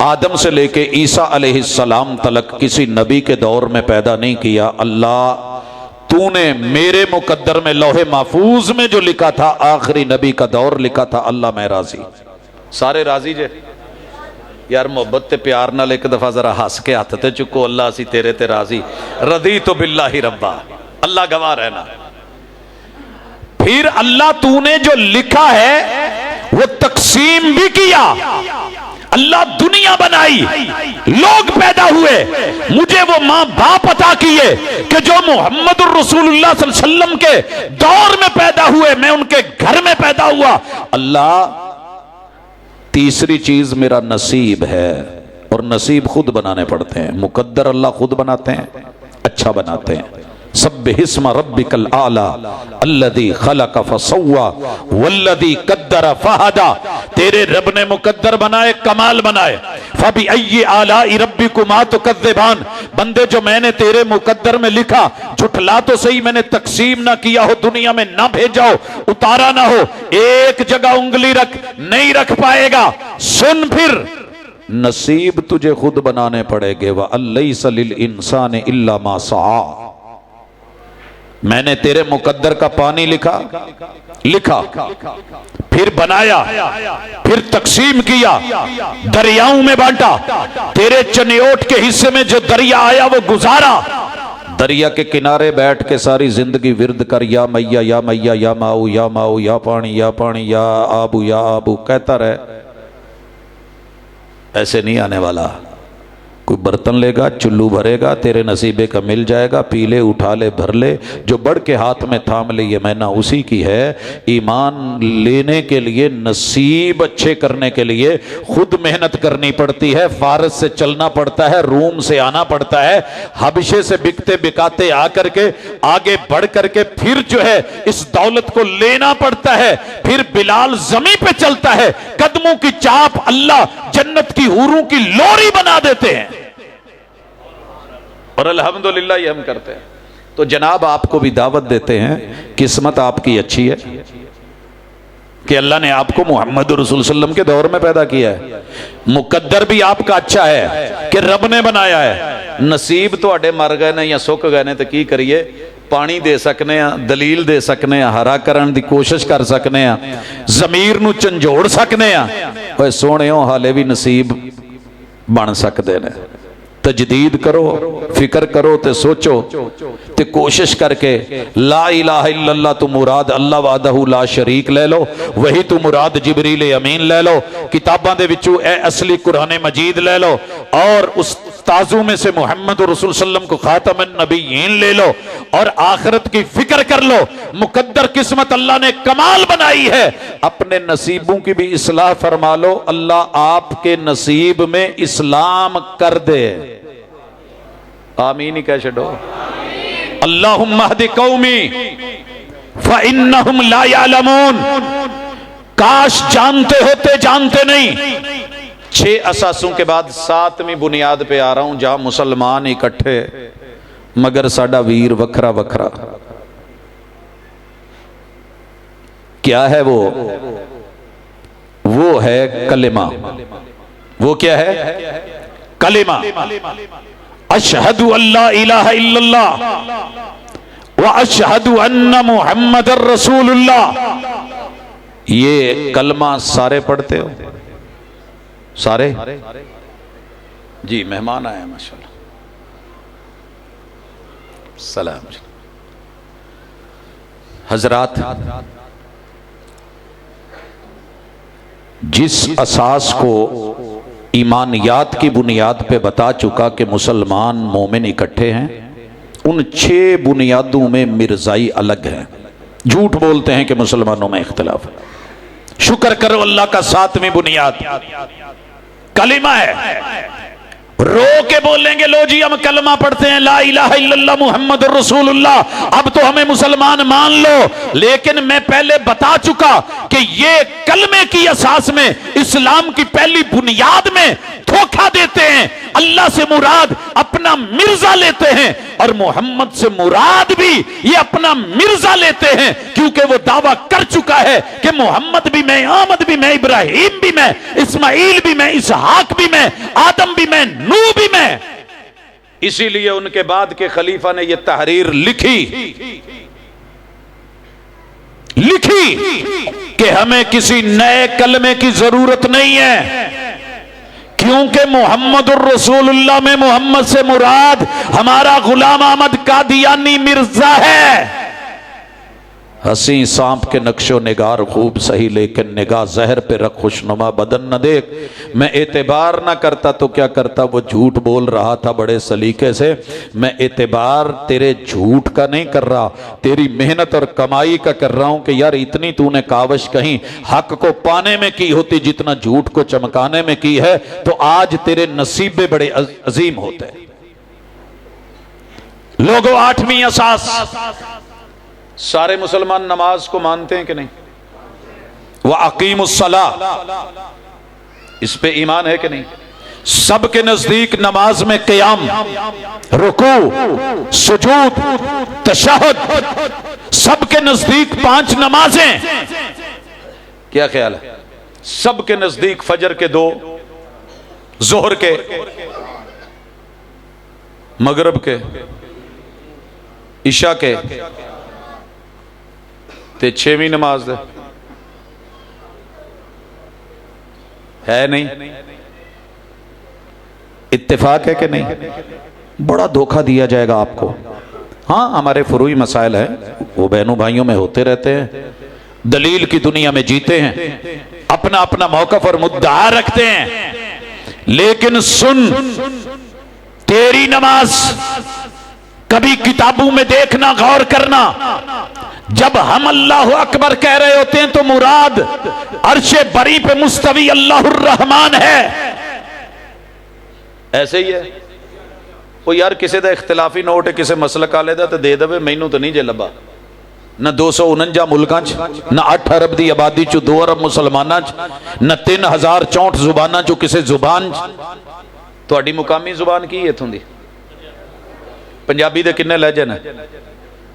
आदम से लेके ईसा अलैहिस्सलाम तलक किसी नबी के दौर में पैदा नहीं किया। अल्लाह तूने मेरे मुकद्दर में लौहे महफूज में जो लिखा था आखिरी नबी का दौर लिखा था। अल्लाह मैं राजी। सारे राजी जे यार, मोहब्बत ते प्यार नाल एक दफा जरा हस के हाथ ते चुको, अल्लाह असी तेरे ते राजी। रदी तो बिल्लाहि रब्बा, अल्लाह गवाह रहना। फिर अल्लाह तूने जो लिखा है वो तकसीम भी किया। अल्लाह दुनिया बनाई, लोग पैदा हुए, मुझे वो मां बाप अता किए कि जो मोहम्मद रसूलुल्लाह सल्लल्लाहु अलैहि वसल्लम के दौर में पैदा हुए, मैं उनके घर में पैदा हुआ। अल्लाह तीसरी चीज मेरा नसीब है, और नसीब खुद बनाने पड़ते हैं। मुकद्दर अल्लाह खुद बनाते हैं, अच्छा बनाते हैं। सब्बिहिस्मा रब्बिकल आला अल्लज़ी खलक़ फसव्वा वल्लज़ी क़द्दर फहदा। तेरे रब ने मुकद्दर बनाए, कमाल बनाए। फबि अय्यि आलाइ रब्बिकुमा तुकज़्ज़िबान। बंदे जो मैंने तेरे मुकद्दर में लिखा, झुठला तो सही, मैंने तकसीम ना किया हो, दुनिया में ना भेजा हो, उतारा ना हो, एक जगह उंगली रख, नहीं रख पाएगा। सुन, फिर नसीब तुझे खुद बनाने पड़ेंगे। व अलैसा लिल इंसानि इल्ला मा सआ। मैंने तेरे मुकद्दर का पानी लिखा, फिर बनाया, फिर तकसीम किया, दरियाओं में बांटा। तेरे चनियोट के हिस्से में जो दरिया आया वो गुजारा। दरिया के किनारे बैठ के सारी जिंदगी विर्द कर, या मैया या मैया, या माऊ या माऊ, या पानी या पानी, या आबू कहता रहे। ऐसे नहीं आने वाला। कोई बर्तन लेगा, चुल्लू भरेगा, तेरे नसीबे का मिल जाएगा, पी ले, उठा ले, भर ले, जो बढ़ के हाथ में थाम ले, ये मैना उसी की है। ईमान लेने के लिए, नसीब अच्छे करने के लिए खुद मेहनत करनी पड़ती है, फारस से चलना पड़ता है, रूम से आना पड़ता है, हबशे से बिकते बिकाते आकर के आगे बढ़ करके फिर जो है इस दौलत को लेना पड़ता है। फिर बिलाल जमीन पे चलता है, कदमों की चाप अल्लाह जन्नत की हूरों की लोरी बना देते हैं, और अल्हम्दुलिल्लाह ये हम करते हैं। तो जनाब आपको भी दावत देते हैं, किस्मत आपकी अच्छी है कि अल्लाह ने आपको मोहम्मद रसूल सल्लम के दौर में पैदा किया है। मुकद्दर भी आपका अच्छा है कि रब ने बनाया है। नसीब तो मर गए ने या सुक गए ने तो की करिए, पानी दे सकने आ, दलील दे सकने आ, हरा करने की कोशिश कर सकने आ, जमीर नू झंझोड़ सकने आ। ओए सोहणिओ हाले भी नसीब बन सकते ने। तजदीद करो, फिक्र करो, ते सोचो, ते कोशिश करके ला इलाहा इल्लल्लाह तू मुराद अल्लाह वादहू ला शरीक ले लो, वही तू मुराद जिबरील अमीन ले लो, किताबां दे विचों ए असली कुरान मजीद ले लो, और उस ताजू में से मोहम्मद रसूल सल्लम को खातमन नबीयीन ले लो, और आखिरत की फिक्र कर लो। मुकद्दर किस्मत अल्लाह ने कमाल बनाई है, अपने नसीबों की भी इस्लाह फरमा लो, अल्लाह आपके नसीब में इस्लाम कर दे। आमीन ही कह छो। अल्लाहुम्मा हदी कौमी फइन्नहुम ला यालमून। काश जानते होते, जानते नहीं। 6 असासों के बाद 7वीं बुनियाद पे आ रहा हूं, जहां मुसलमान इकट्ठे मगर साडा वीर वखरा वखरा। क्या है वो है कलिमा। वो क्या है? कलिमा। अशहदु अल्ला इलाहा इल्लल्लाह व अशहदु अन्ना मुहम्मदर रसूलुल्लाह। ये कलमा सारे पढ़ते हो? सारे? जी, मेहमान आए माशाल्लाह, सलाम। हजरात, जिस असास को ईमानियात की बुनियाद पे बता चुका कि मुसलमान मोमिन इकट्ठे हैं, उन 6 बुनियादों में मिर्जाई अलग है। झूठ बोलते हैं कि मुसलमानों में इख्तिलाफ है। शुक्र करो अल्लाह का 7वीं बुनियाद कलिमा है। रो के बोलेंगे लो जी हम कलमा पढ़ते हैं, ला इलाहा इल्लल्लाह मुहम्मद रसूलुल्लाह, अब तो हमें मुसलमान मान लो। लेकिन मैं पहले बता चुका कि ये कलमे की असास में, इस्लाम की पहली बुनियाद में धोखा देते हैं। अल्लाह से मुराद अपना मिर्जा लेते हैं, और मोहम्मद से मुराद भी ये अपना मिर्जा लेते हैं, क्योंकि वो दावा कर चुका है कि मोहम्मद भी मैं, आमद भी मैं, इब्राहिम भी मैं, इस्माइल भी मैं, इसहाक भी मैं, आदम भी मैं, नूह भी मैं। इसीलिए उनके बाद के खलीफा ने यह तहरीर लिखी कि हमें किसी नए कलमे की जरूरत नहीं है, क्योंकि मोहम्मद रसूलुल्लाह में मोहम्मद से मुराद हमारा गुलाम अहमद कादियानी मिर्जा है। हंसी सांप के नक्शो निगार खूब सही, लेकिन निगाह जहर पे रख खुशनुमा बदन न देख। मैं एतबार ना करता तो क्या करता, वो झूठ बोल रहा था बड़े सलीके से। मैं एतबार तेरे झूठ का नहीं कर रहा, तेरी मेहनत और कमाई का कर रहा हूं कि यार इतनी तूने कावश कहीं हक को पाने में की होती जितना झूठ को चमकाने में की है, तो आज तेरे नसीबे बड़े अजीम होते। लोगों, 8वीं असास, सारे मुसलमान नमाज को मानते हैं कि नहीं? वह अकीमुस्सलाह, इस पे ईमान है कि नहीं? सबके नजदीक नमाज में क़याम, रुकू, सुजूद, तशहुद, सबके नजदीक 5 नमाजें। क्या ख्याल है? सबके नजदीक फजर के 2, जोहर के, मगरिब के, इशा के, ते 6वीं नमाज है नहीं? इत्तेफाक है कि नहीं? बड़ा धोखा दिया जाएगा आपको। हाँ, हमारे फुरूई मसाइल हैं, वो बहनों भाइयों में होते रहते हैं, दलील की दुनिया में जीते हैं, अपना अपना मौक़िफ़ और मुद्दा रखते हैं। लेकिन सुन, तेरी नमाज कभी किताबों में देखना, गौर करना, जब हम अल्लाह अकबर कह रहे होते हैं तो मुराद अर्शे बरी पे मुस्तवी अल्लाहुर रहमान है। ऐसे ही है वो यार, किसी का इख्तिलाफी नोट है किसी मसलक आले दा तो दे दे, मैनू तो नहीं जे लभा। न 249 मुल्कां च, न 8 अरब की आबादी चो 2 अरब मुसलमानां च, न 3064 जुबानां चो किसी जुबान च। तुहाडी मुकामी जुबान की इत्थों दी? पंजाबी दे किन्ने लहजे ने?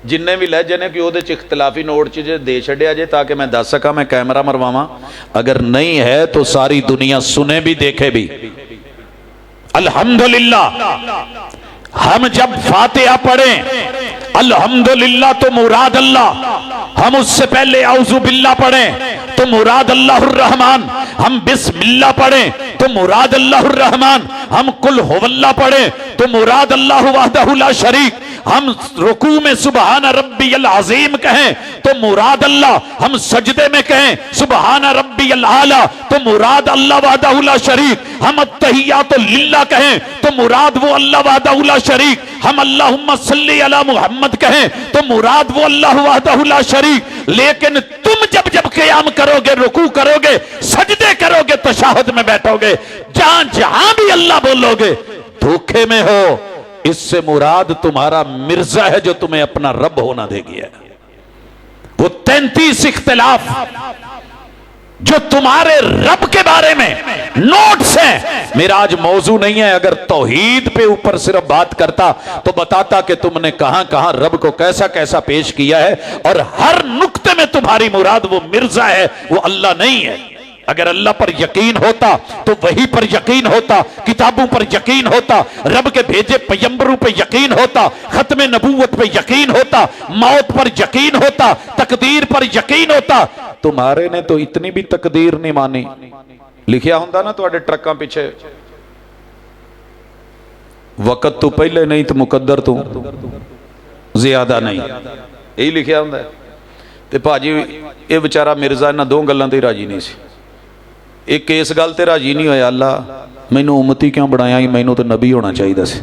जिन्ने भी लहजे ने कि उहदे च इख्तिलाफी नोट च जे दे छड़िया जे ताकि मैं दस सका, मैं कैमरा मरवावां। अगर नहीं है तो सारी दुनिया सुने भी देखे भी। अल्हम्दुलिल्लाह हम जब फातिहा पढ़ें अल्हम्दुलिल्लाह तो मुराद अल्लाह, हम उससे पहले औज़ु बिल्लाह पढ़ें तो मुराद अल्लाहुर रहमान, हम बिस्मिल्लाह पढ़ें तो मुराद अल्लाहुर रहमान, हम कुल हुवल्लाह पढ़ें तो मुराद अल्लाहु वहदहु ला शरीक, हम रुकू में सुबहान रब्बियल अज़ीम कहें तो मुराद अल्लाह, हम सजदे में कहें सुबहान रब्बियल आला तो मुराद अल्लाह वहदहु ला शरीक, हम अत्तहियातु लिल्लाह कहें तो मुराद वो अल्लाह वहदहु ला शरीक, हम अल्लाहुम्मा सल्ली अला मुहम्मद कहें तो मुराद वो अल्लाह वहदहु ला शरीक। लेकिन तुम जब जब क़याम करोगे, रुकू करोगे, सजदे करोगे, तशahहुद में बैठोगे, जहां जहां भी अल्लाह बोलोगे, धोखे में हो। इससे मुराद तुम्हारा मिर्जा है जो तुम्हें अपना रब होना दे गया। वो 33 इख्तिलाफ जो तुम्हारे रब के बारे में नोट्स हैं, मेरा आज मौजू नहीं है। अगर तौहीद पे ऊपर सिर्फ बात करता तो बताता कि तुमने कहां कहां रब को कैसा कैसा पेश किया है, और हर नुक्ते में तुम्हारी मुराद वो मिर्जा है, वो अल्लाह नहीं है। अगर अल्लाह पर यकीन होता तो वही पर यकीन होता, किताबों पर यकीन होता, रब के भेजे पैगंबरों पे यकीन होता, खत्मे नबूवत पे यकीन होता, मौत पर यकीन होता, तकदीर पर यकीन होता। तुम्हारे ने तो इतनी भी तकदीर नहीं मानी। लिखिया होंदा ना तुहाडे ट्रक्कां पिछे, वक़्त तो पहले नहीं तो मुकद्दर तो ज्यादा नहीं, यही लिखिया होंदा है। ते भाजी ये बेचारा मिर्जा इन्हां दो गल्लां ते राजी नहीं सी। एक इस गल ते राजी नहीं होया, अल्लाह मैनू उम्मती क्यों बनाया, मैनू तो नबी होना चाहिए सी।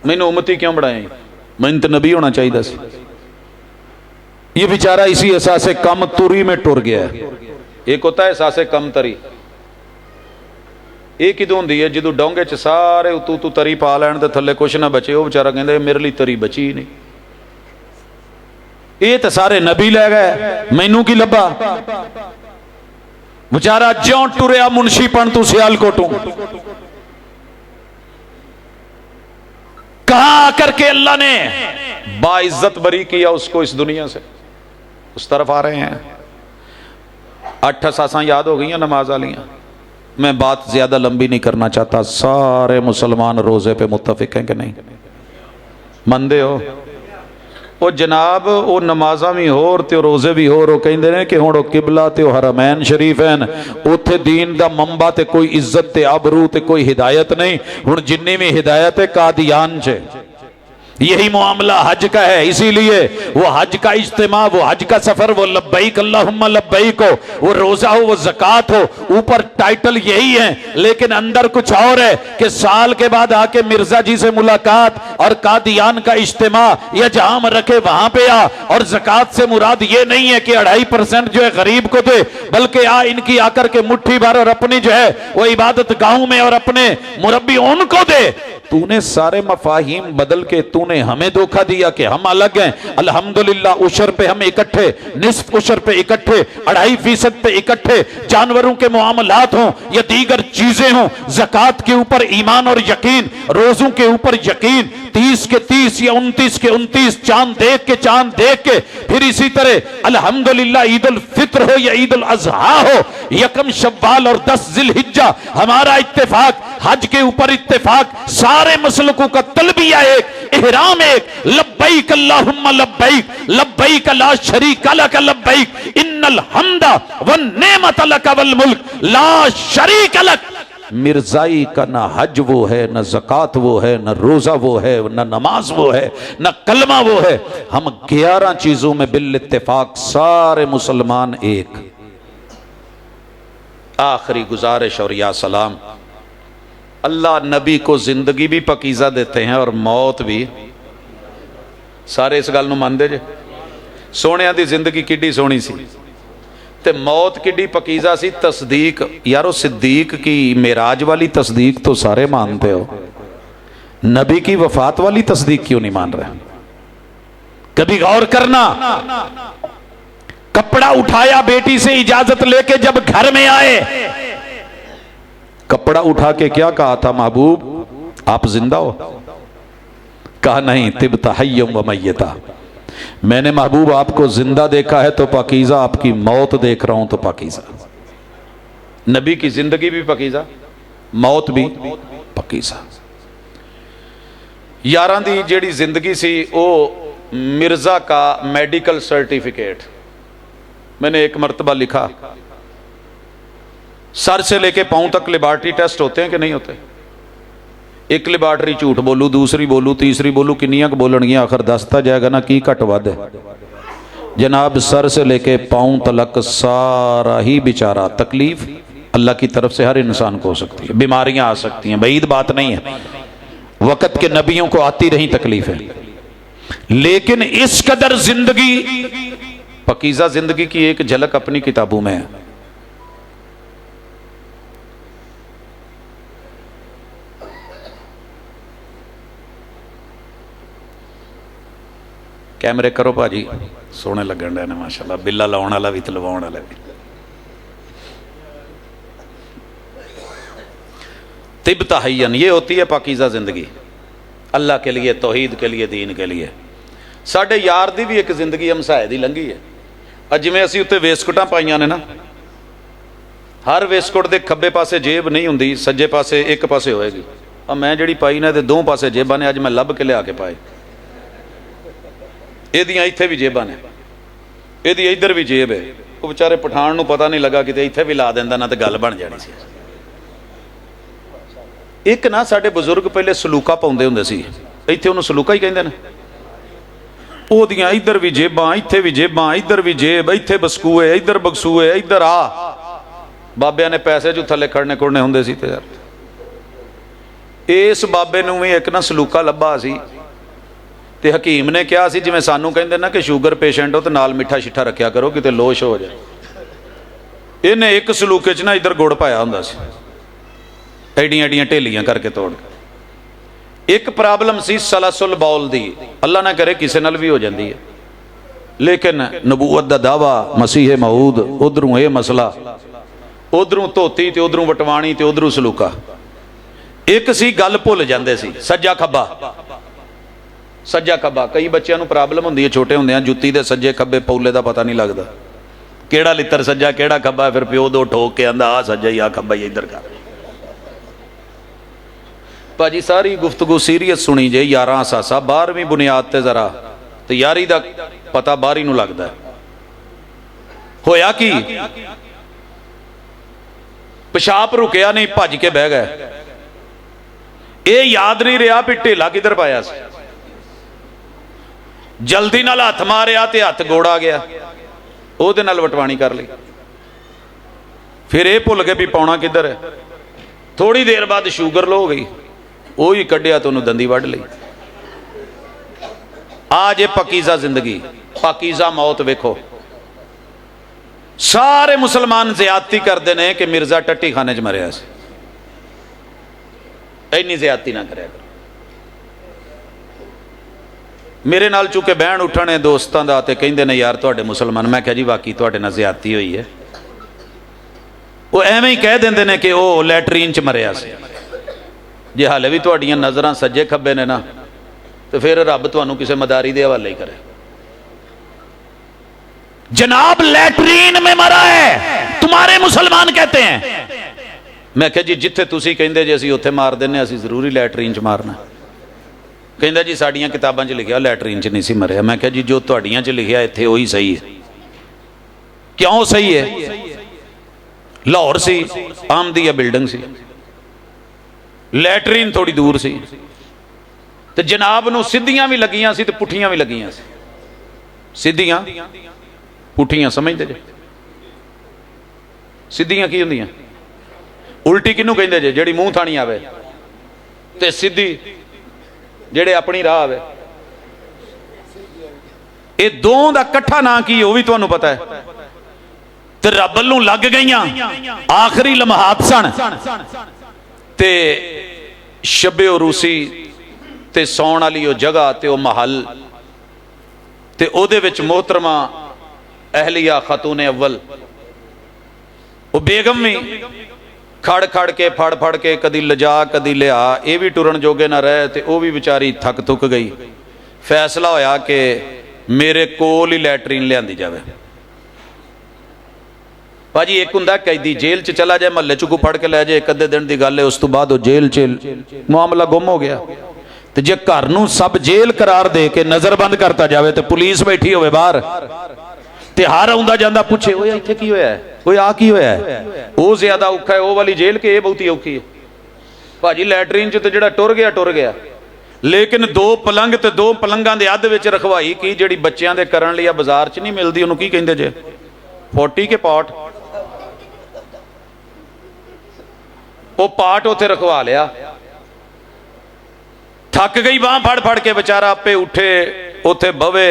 मैनू उम्मती क्यों बनाया, मैनू तो नबी होना चाहिए सी। ये बेचारा इसी एहसास कम तुरी में टुर गया है। एक होता है एहसास कम तरी, ये किदों होंदी है जो डोंगे च सारे उतू उतू तरी पा लैन ते थल्ले कुछ ना बचे। वो बेचारा कहंदा मेरे लिए तरी बची ही नहीं, ये तो सारे नबी लै गए, मैनू की लभा। बेचारा ज्यों टुरिया मुंशीपन तू सियालकोटों, कहां आकर के अल्लाह ने बाइज्जत बरी किया उसको इस दुनिया से, उस तरफ आ रहे हैं। 8 असासां याद हो गई नमाज वालियां। मैं बात ज्यादा लंबी नहीं करना चाहता। सारे मुसलमान रोजे पे मुत्तफिक हैं कि नहीं? मनदे हो? वो जनाब वो नमाजा भी होर ते रोजे भी होर। वो कहते हैं कि हुण किबला ते हरमैन शरीफ हैं, उत्थे दीन दा मंबा ते कोई इज्जत ते आबरू ते कोई हिदायत नहीं। हुण जिन्नी भी हिदायत है कादियान च, यही मामला हज का है। इसीलिए वो हज का इज्तिमा, वो हज का सफर, वो लब्बैक अल्लाहुम्मा लब्बैक हो, वो रोजा हो, वो ज़कात हो, ऊपर टाइटल यही है लेकिन अंदर कुछ और है कि साल के बाद आके मिर्जा जी से मुलाकात और कादियान का इज्तिमा, या जहां में रखे वहां पे आ। और ज़कात से मुराद ये नहीं है कि 2.5% जो है गरीब को दे, बल्कि आ इनकी आकर के मुट्ठी भर और अपनी जो है वो इबादत गाहों में और अपने मुरब्बी उनको दे। तूने सारे मफाहिम बदल के तूने हमें धोखा दिया कि हम अलग हैं। अल्हम्दुलिल्लाह उशर पे हम इकट्ठे, निस्फ उशर पे इकट्ठे, 2.5% पे इकट्ठे, जानवरों के मुआमलात हों या दीगर चीजें हों, ज़कात के ऊपर ईमान और यकीन, रोजों के ऊपर यकीन, 30 के 30 या 29 के 29, चांद देख के फिर इसी तरह अल्हम्दुलिल्लाह ईद उल फित्र हो या ईद उल अज़हा हो, यकम शव्वाल और 10 जिलहिज्जा, हमारा इत्तेफाक, हज के ऊपर इत्तेफाक, सारे मसलकों का तलबिया एक, इहराम एक, लब्बैक अल्लाहुम्मा लब्बैक, लब्बैक ला शरीका लक लब्बैक, इन्नल हम्दा वन नेमत लक वल मुल्क ला शरीका लक। मिर्जाई का ना हज वो है, न ज़कात वो है, न रोजा वो है, न नमाज वो है, न कलमा वो है। हम 11 चीजों में बिल इत्तेफाक सारे मुसलमान एक। आखिरी गुजारिश और या सलाम, अल्लाह नबी को जिंदगी भी पकीज़ा देते हैं और मौत भी। सारे इस गल नूं मनदे जे? सोहणियां दी जिंदगी किड्डी सोहनी सी ते मौत किड्डी पकीज़ा सी। तस्दीक यारो, सिद्दीक की मेराज वाली तस्दीक तो सारे मानते हो, नबी की वफात वाली तस्दीक क्यों नहीं मान रहे? कभी गौर करना। कपड़ा उठाया, बेटी से इजाजत लेके जब घर में आए, कपड़ा उठा के क्या कहा था? महबूब आप जिंदा हो? कहा नहीं, तिब्ता हय्यम व मय्यता। मैंने महबूब आपको जिंदा देखा है तो पाकीज़ा, आपकी मौत देख रहा हूं तो पाकीज़ा। नबी की जिंदगी भी पाकीज़ा, मौत भी पाकीज़ा। यारां दी जेड़ी जिंदगी सी वो मिर्जा का मेडिकल सर्टिफिकेट। मैंने एक मरतबा लिखा, सर से लेके पांव तक लेबार्टरी टेस्ट होते हैं कि नहीं होते? एक लेबार्टरी झूठ बोलू, दूसरी बोलू, तीसरी बोलू, किन्नियां बोलणगियां, आखिर दसता जाएगा ना की घट वध है। जनाब सर से लेके पांव तलक सारा ही बेचारा तकलीफ अल्लाह की तरफ से हर इंसान को हो सकती है। बीमारियां आ सकती हैं, बईद बात नहीं है, वक़्त के नबियों को आती रही तकलीफें, लेकिन इस कदर जिंदगी पकीज़ा जिंदगी की एक झलक अपनी किताबों में है। कैमरे करो भाजी, सोने लगन डे ने माशाल्लाह। बिल्ला लाने वाला भी तो लवाने वाला भी। तिब्ता हय्यन, ये होती है पाकीज़ा जिंदगी, अल्लाह के लिए, तौहीद के लिए, दीन के लिए। साडे यार दी भी एक जिंदगी हमसाए दी लंघी है। जिवें असीं उत्ते वेस्टकोटां पाईयां ने ना, हर वेस्टकोट दे खब्बे पासे जेब नहीं हुंदी, सज्जे पासे एक पासे होएगी। मैं जिहड़ी पाई ना ते दो पासे जेबां ने, अज मैं लभ के लिया के पाए। ਇਹਦੀਆਂ ਇੱਥੇ ਵੀ ਜੇਬਾਂ ਨੇ, ਇਹਦੀ ਇੱਧਰ ਵੀ ਜੇਬ ਹੈ। ਉਹ ਵਿਚਾਰੇ ਪਠਾਨ ਨੂੰ ਪਤਾ ਨਹੀਂ ਲੱਗਾ, ਕਿਤੇ ਇੱਥੇ ਵੀ ਲਾ ਦਿੰਦਾ ਨਾ ਤੇ ਗੱਲ ਬਣ ਜਾਣੀ ਸੀ। ਇੱਕ ਨਾ ਸਾਡੇ ਬਜ਼ੁਰਗ ਪਹਿਲੇ ਸਲੂਕਾ ਪਾਉਂਦੇ ਹੁੰਦੇ ਸੀ, ਇੱਥੇ ਉਹਨੂੰ ਸਲੂਕਾ ਹੀ ਕਹਿੰਦੇ ਨੇ। ਉਹਦੀਆਂ ਇੱਧਰ ਵੀ ਜੇਬਾਂ, ਇੱਥੇ ਵੀ ਜੇਬਾਂ, ਇੱਧਰ ਵੀ ਜੇਬ, ਇੱਥੇ ਬਸਕੂਏ, ਇੱਧਰ ਬਕਸੂਏ, ਇੱਧਰ ਆ। ਬਾਬਿਆਂ ਨੇ ਪੈਸੇ ਜੋ ਥੱਲੇ ਖੜਨੇ ਖੁੜਨੇ ਹੁੰਦੇ ਸੀ ਤੇ ਯਾਰ ਇਸ ਬਾਬੇ ਨੂੰ ਵੀ ਇੱਕ ਨਾ ਸਲੂਕਾ ਲੱਭਾ ਸੀ ਤੇ ਹਕੀਮ ਨੇ ਕਿਹਾ ਸੀ, ਜਿਵੇਂ ਸਾਨੂੰ ਕਹਿੰਦੇ ਨਾ ਕਿ ਸ਼ੂਗਰ ਪੇਸ਼ੈਂਟ ਹੋ ਤੇ ਨਾਲ ਮਿੱਠਾ ਸ਼ਿੱਠਾ ਰੱਖਿਆ ਕਰੋ ਕਿਤੇ ਲੋਸ਼ ਹੋ ਜਾਏ। ਇਹਨੇ ਇੱਕ ਸਲੂਕੇ 'ਚ ਨਾ ਇੱਧਰ ਗੁੜ ਪਾਇਆ ਹੁੰਦਾ ਸੀ, ਐਡੀਆਂ ਐਡੀਆਂ ਢੇਲੀਆਂ ਕਰਕੇ ਤੋੜ ਕੇ। ਇੱਕ ਪ੍ਰੋਬਲਮ ਸੀ ਸਲਸੁਲ ਬੌਲ ਦੀ, ਅੱਲਾ ਨਾ ਕਰੇ ਕਿਸੇ ਨਾਲ ਵੀ ਹੋ ਜਾਂਦੀ ਹੈ, ਲੇਕਿਨ ਨਬੂਵਤ ਦਾ ਦਾਵਾ, ਮਸੀਹ ਮਊਦ, ਉਧਰੋਂ ਇਹ ਮਸਲਾ, ਉਧਰੋਂ ਧੋਤੀ ਤੇ ਉਧਰੋਂ ਵਟਵਾਣੀ ਤੇ ਉਧਰੋਂ ਸਲੂਕਾ। ਇੱਕ ਸੀ ਗੱਲ ਭੁੱਲ ਜਾਂਦੇ ਸੀ, ਸੱਜਾ ਖੱਬਾ, ਸੱਜਾ ਖੱਬਾ। ਕਈ ਬੱਚਿਆਂ ਨੂੰ ਪ੍ਰੋਬਲਮ ਹੁੰਦੀ ਹੈ ਛੋਟੇ ਹੁੰਦਿਆਂ, ਜੁੱਤੀ ਦੇ ਸੱਜੇ ਖੱਬੇ ਪੌਲੇ ਦਾ ਪਤਾ ਨਹੀਂ ਲੱਗਦਾ, ਕਿਹੜਾ ਲਿੱਤਰ ਸੱਜਾ ਕਿਹੜਾ ਖੱਬਾ। ਫਿਰ ਪਿਓ ਦੋ ਠੋਕ ਕੇ ਆਂਦਾ ਆ ਸੱਜਾ ਹੀ, ਆ ਖੱਬਾ ਹੀ, ਇੱਧਰ ਕਰ। ਭਾਜੀ ਸਾਰੀ ਗੁਫ਼ਤਗੂ ਸੀਰੀਅਸ ਸੁਣੀ ਜੇ, 11 ਅਸਾਸਾ 12ਵੀਂ ਬੁਨਿਆਦ ਤੇ ਜ਼ਰਾ, ਤੇ ਯਾਰੀ ਦਾ ਪਤਾ ਬਾਹਰੀ ਨੂੰ ਲੱਗਦਾ। ਹੋਇਆ ਕੀ, ਪਿਸ਼ਾਬ ਰੁਕਿਆ ਨਹੀਂ, ਭੱਜ ਕੇ ਬਹਿ ਗਏ। ਇਹ ਯਾਦ ਨਹੀਂ ਰਿਹਾ ਵੀ ਢੇਲਾ ਕਿੱਧਰ ਪਾਇਆ ਸੀ। ਜਲਦੀ ਨਾਲ ਹੱਥ ਮਾਰਿਆ ਤੇ ਹੱਥ ਗੋੜਾ ਗਿਆ, ਉਹਦੇ ਨਾਲ ਵਟਵਾਣੀ ਕਰ ਲਈ। ਫਿਰ ਇਹ ਭੁੱਲ ਗਏ ਵੀ ਪਾਉਣਾ ਕਿੱਧਰ ਹੈ। ਥੋੜੀ ਦੇਰ ਬਾਅਦ ਸ਼ੂਗਰ ਲੋ ਹੋ ਗਈ, ਉਹ ਹੀ ਕੱਢਿਆ ਤੇ ਉਹਨੂੰ ਦੰਦੀ ਵੱਢ ਲਈ। ਆ ਜੇ ਪਾਕੀਜ਼ਾ ਜ਼ਿੰਦਗੀ, ਪਾਕੀਜ਼ਾ ਮੌਤ। ਵੇਖੋ ਸਾਰੇ ਮੁਸਲਮਾਨ ਜ਼ਿਆਦਤੀ ਕਰਦੇ ਨੇ ਕਿ ਮਿਰਜ਼ਾ ਟੱਟੀ ਖਾਨੇ 'ਚ ਮਰਿਆ ਸੀ। ਇੰਨੀ ਜ਼ਿਆਦਤੀ ਨਾ ਕਰਿਆ ਕਰੋ। ਮੇਰੇ ਨਾਲ ਚੁੱਕੇ ਬਹਿਣ ਉੱਠਣ ਹੈ ਦੋਸਤਾਂ ਦਾ ਤੇ ਕਹਿੰਦੇ ਨੇ ਯਾਰ ਤੁਹਾਡੇ ਮੁਸਲਮਾਨ। ਮੈਂ ਕਿਹਾ ਜੀ ਵਾਕਈ ਤੁਹਾਡੇ ਨਾਲ ਜ਼ਿਆਦਤੀ ਹੋਈ ਹੈ। ਉਹ ਐਵੇਂ ਹੀ ਕਹਿ ਦਿੰਦੇ ਨੇ ਕਿ ਉਹ ਲੈਟਰੀਨ 'ਚ ਮਰਿਆ ਸੀ। ਜੇ ਹਾਲੇ ਵੀ ਤੁਹਾਡੀਆਂ ਨਜ਼ਰਾਂ ਸੱਜੇ ਖੱਬੇ ਨੇ ਨਾ, ਤੇ ਫਿਰ ਰੱਬ ਤੁਹਾਨੂੰ ਕਿਸੇ ਮਦਾਰੀ ਦੇ ਹਵਾਲੇ ਹੀ ਕਰੇ। जनाब लैट्रीन में मरा है, तुम्हारे मुसलमान कहते हैं। मैं कहा जी जिथे तुसी कहंदे जे असीं उत्थे मार दिंदे, असीं जरूरी लैट्रीन च मारना। कहंदा जी साडियां किताबां च लिखिया लैट्रीन च नहीं सी मरिया। मैं कहा जी जो तुहाडियां च लिखिया इत्थे वही सही है। क्यों सही है? लाहौर सी, आमदीया बिल्डिंग सी, लैट्रीन थोड़ी दूर सी, ते जनाब नूं सिद्धियां भी लगियां सी ते पुठियां भी लगियां सी। सिद्धियां पुठियां समझते जे? सिद्धियां की हुंदियां? उल्टी किनू कहंदे जे? जिहड़ी मूंह थाणी आवे ते सीधी जेड़े अपनी राह है, ये दों दा कट्ठा ना की वह भी तुहानू पता है। ते रब नूं लग गईयां, आखिरी लम्हात सन ते शबे उरूसी ते सौण वाली वो जगह ते वो महल ते ओदे विच मोहतरमा अहलिया खातून अव्वल वो बेगम भी खड़ खड़ के फड़ फड़ के कदी लिजा कदी लिया, ये भी टुरन जोगे ना रहे ते वो भी बेचारी थक थुक गई। फैसला होया कि मेरे कोल ही लैटरीन लियांदी जावे। भाजी एक हुंदा कैदी जेल च चला जाए, महल्ले च को फड़ के लै जाए, एक अद्धे दिन की गल है, उस तो बाद वो जेल च मामला गुम हो गया। तो जे घर नूं सब जेल करार दे के नजरबंद करता जाए तो पुलिस बैठी होवे बाहर ते हर आउंदा जांदा पूछे ओए इत्थे की होया है, ओए आ की होया है, वो ज्यादा औखा है वो वाली जेल के ये बहुती औखी है। भाजी लैटरीन च तो जिहड़ा टुर गया, लेकिन दो पलंग ते दो पलंगां दे अध विच रखवाई की जिहड़ी बच्चियां दे करन लई बाजार च नहीं मिलदी, उहनूं की कहिंदे जे 40 के पाट, वो पाट उत्थे रखवा लिया। थक गई बांह फड़ फड़ के बेचारा आपे उठे उत्थे बवे,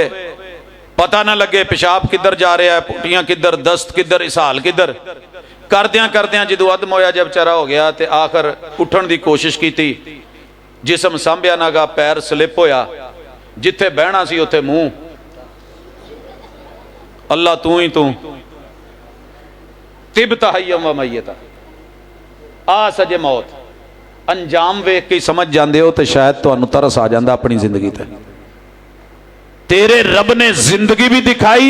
पता ना लगे पेशाब किधर जा रहा है, पुटियां किधर, दस्त किधर, इसहाल किधर, करद्या करद्या जो अदम होया जब बेचारा हो गया तो आखिर उठन की कोशिश की, जिसम सांभिया ना गा, पैर स्लिप होया, जिथे बहना सी उत्थे मुंह, अल्लाह तू ही तू, तिबता हय्यम व मय्यता, आ सजे मौत। अंजाम वेख के समझ जाते हो तो शायद तुहानू तरस आ जाता अपनी जिंदगी ते। तेरे रब ने जिंदगी भी दिखाई,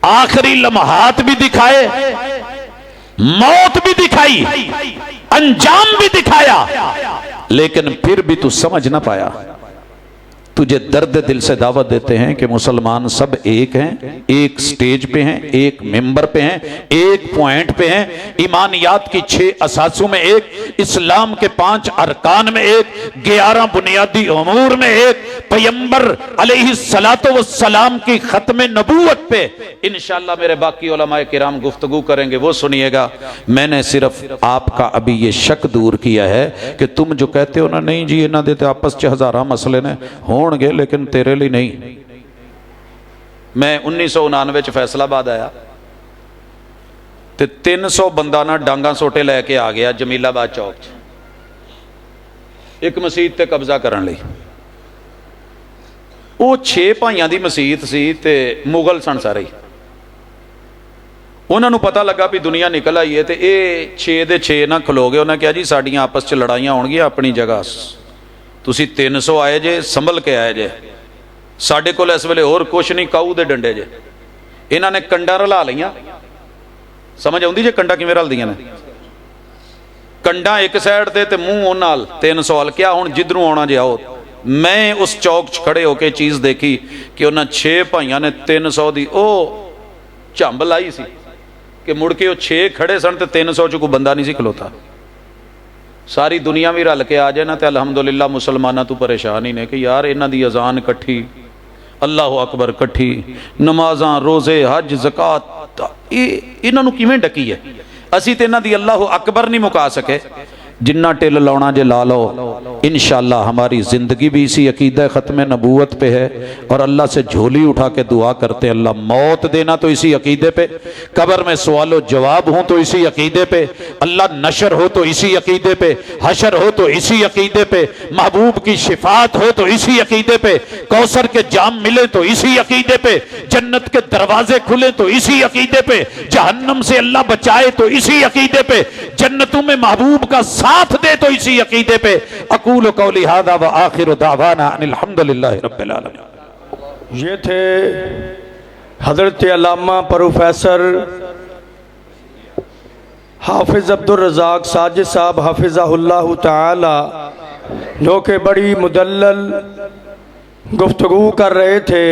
आखिरी लम्हात भी दिखाए, मौत भी दिखाई, अंजाम भी दिखाया, लेकिन फिर भी तू समझ ना पाया। तुझे दर्द दिल से दावत देते हैं कि मुसलमान सब एक हैं, एक स्टेज पे हैं, एक मेंबर पे हैं, एक पॉइंट पे हैं, ईमानियात की 6 असासों में एक, इस्लाम के 5 अरकान में एक, 11 बुनियादी उमूर में एक, पैगंबर अलैहिस्सलातो वस्सलाम की खत्म नबूवत पे इंशाअल्लाह मेरे बाकी उलमाए किराम गुफ्तगू करेंगे, वो सुनिएगा। मैंने सिर्फ आपका अभी ये शक दूर किया है कि तुम जो कहते हो ना, नहीं जी इन्हां दे ते आपस च हज़ारां मसले ने होणगे लेकिन तेरे लिए नहीं। मैं 1999 च फैसलाबाद आया तो 300 बंदा ना डांगा सोटे लैके आ गया जमीलाबाद चौक च, एक मसीत ते कब्जा करने लई। वो 6 भाइयों की मसीत सी ते मुगल सन सारे ही, उन्होंने पता लगा भी दुनिया निकल आई है, तो ये 6 दे 6 ना खलो गए। उन्हें कहा जी साड़ियाँ आपस च लड़ाइयां होणगियां, अपनी जगह तुसी 300 आए जे, संभल के आए जे, साडे कोल इस वेले होर कुछ नहीं, काऊ दे डंडे जे। इन्होंने कंडा रला लियां, समझ आउंदी जे कंडा किवें रलदियां ने, कंडा एक साइड ते ते मूंह उहनां नाल 300 वाल, क्या हुण जिधरों आउणा जे आओ। मैं उस चौक च खड़े होके चीज़ देखी कि उन्होंने 6 भाइयों ने 300 की वो झंब लाई सी कि मुड़ के 6 खड़े सन तो 300 च कोई बंदा नहीं सी खलोता। सारी दुनिया भी रल के आ जाए ना तो अलहमदुलिल्लाह मुसलमाना तू परेशान ही ने कि यार इन्हां दी अजान कट्ठी, अल्लाह अकबर कट्ठी, नमाज़ां रोज़े हज ज़कात, इन्हां नूं किवें डकी है। असी तो इन्हां दी अल्लाह अकबर नहीं मुका सके। जिन्ना टिल लाउणा जे ला लो, इंशाअल्लाह हमारी ज़िंदगी भी इसी अकीदा ख़त्म नबूवत पे है। और अल्लाह से झोली उठा के दुआ करते हैं, अल्लाह मौत देना तो इसी अकीदे पे, कब्र में सवालो जवाब हो तो इसी अकीदे पे, अल्लाह नशर हो तो इसी अकीदे पे, हशर हो तो इसी अकीदे पे, महबूब की शिफात हो तो इसी अकीदे पे, कौसर के जाम मिले तो इसी अकीदे पे, जन्नत के दरवाजे खुले तो इसी अकीदे पे, जहन्नम से अल्लाह बचाए तो इसी अकीदे पे, जन्नतों में महबूब का साथ दे तो इसी अकीदे पे। अकूल कौली हादा व आखिर दावाना अनिल हम्दुलिल्लाहि रब्बिल आलमीन। ये थे हजरत अल्लामा प्रोफेसर हाफिज अब्दुल रज़ाक साजिद साहब हाफिज़हुल्लाह ताला, जो कि बड़ी मुदल्लल गुफ्तगू कर रहे थे।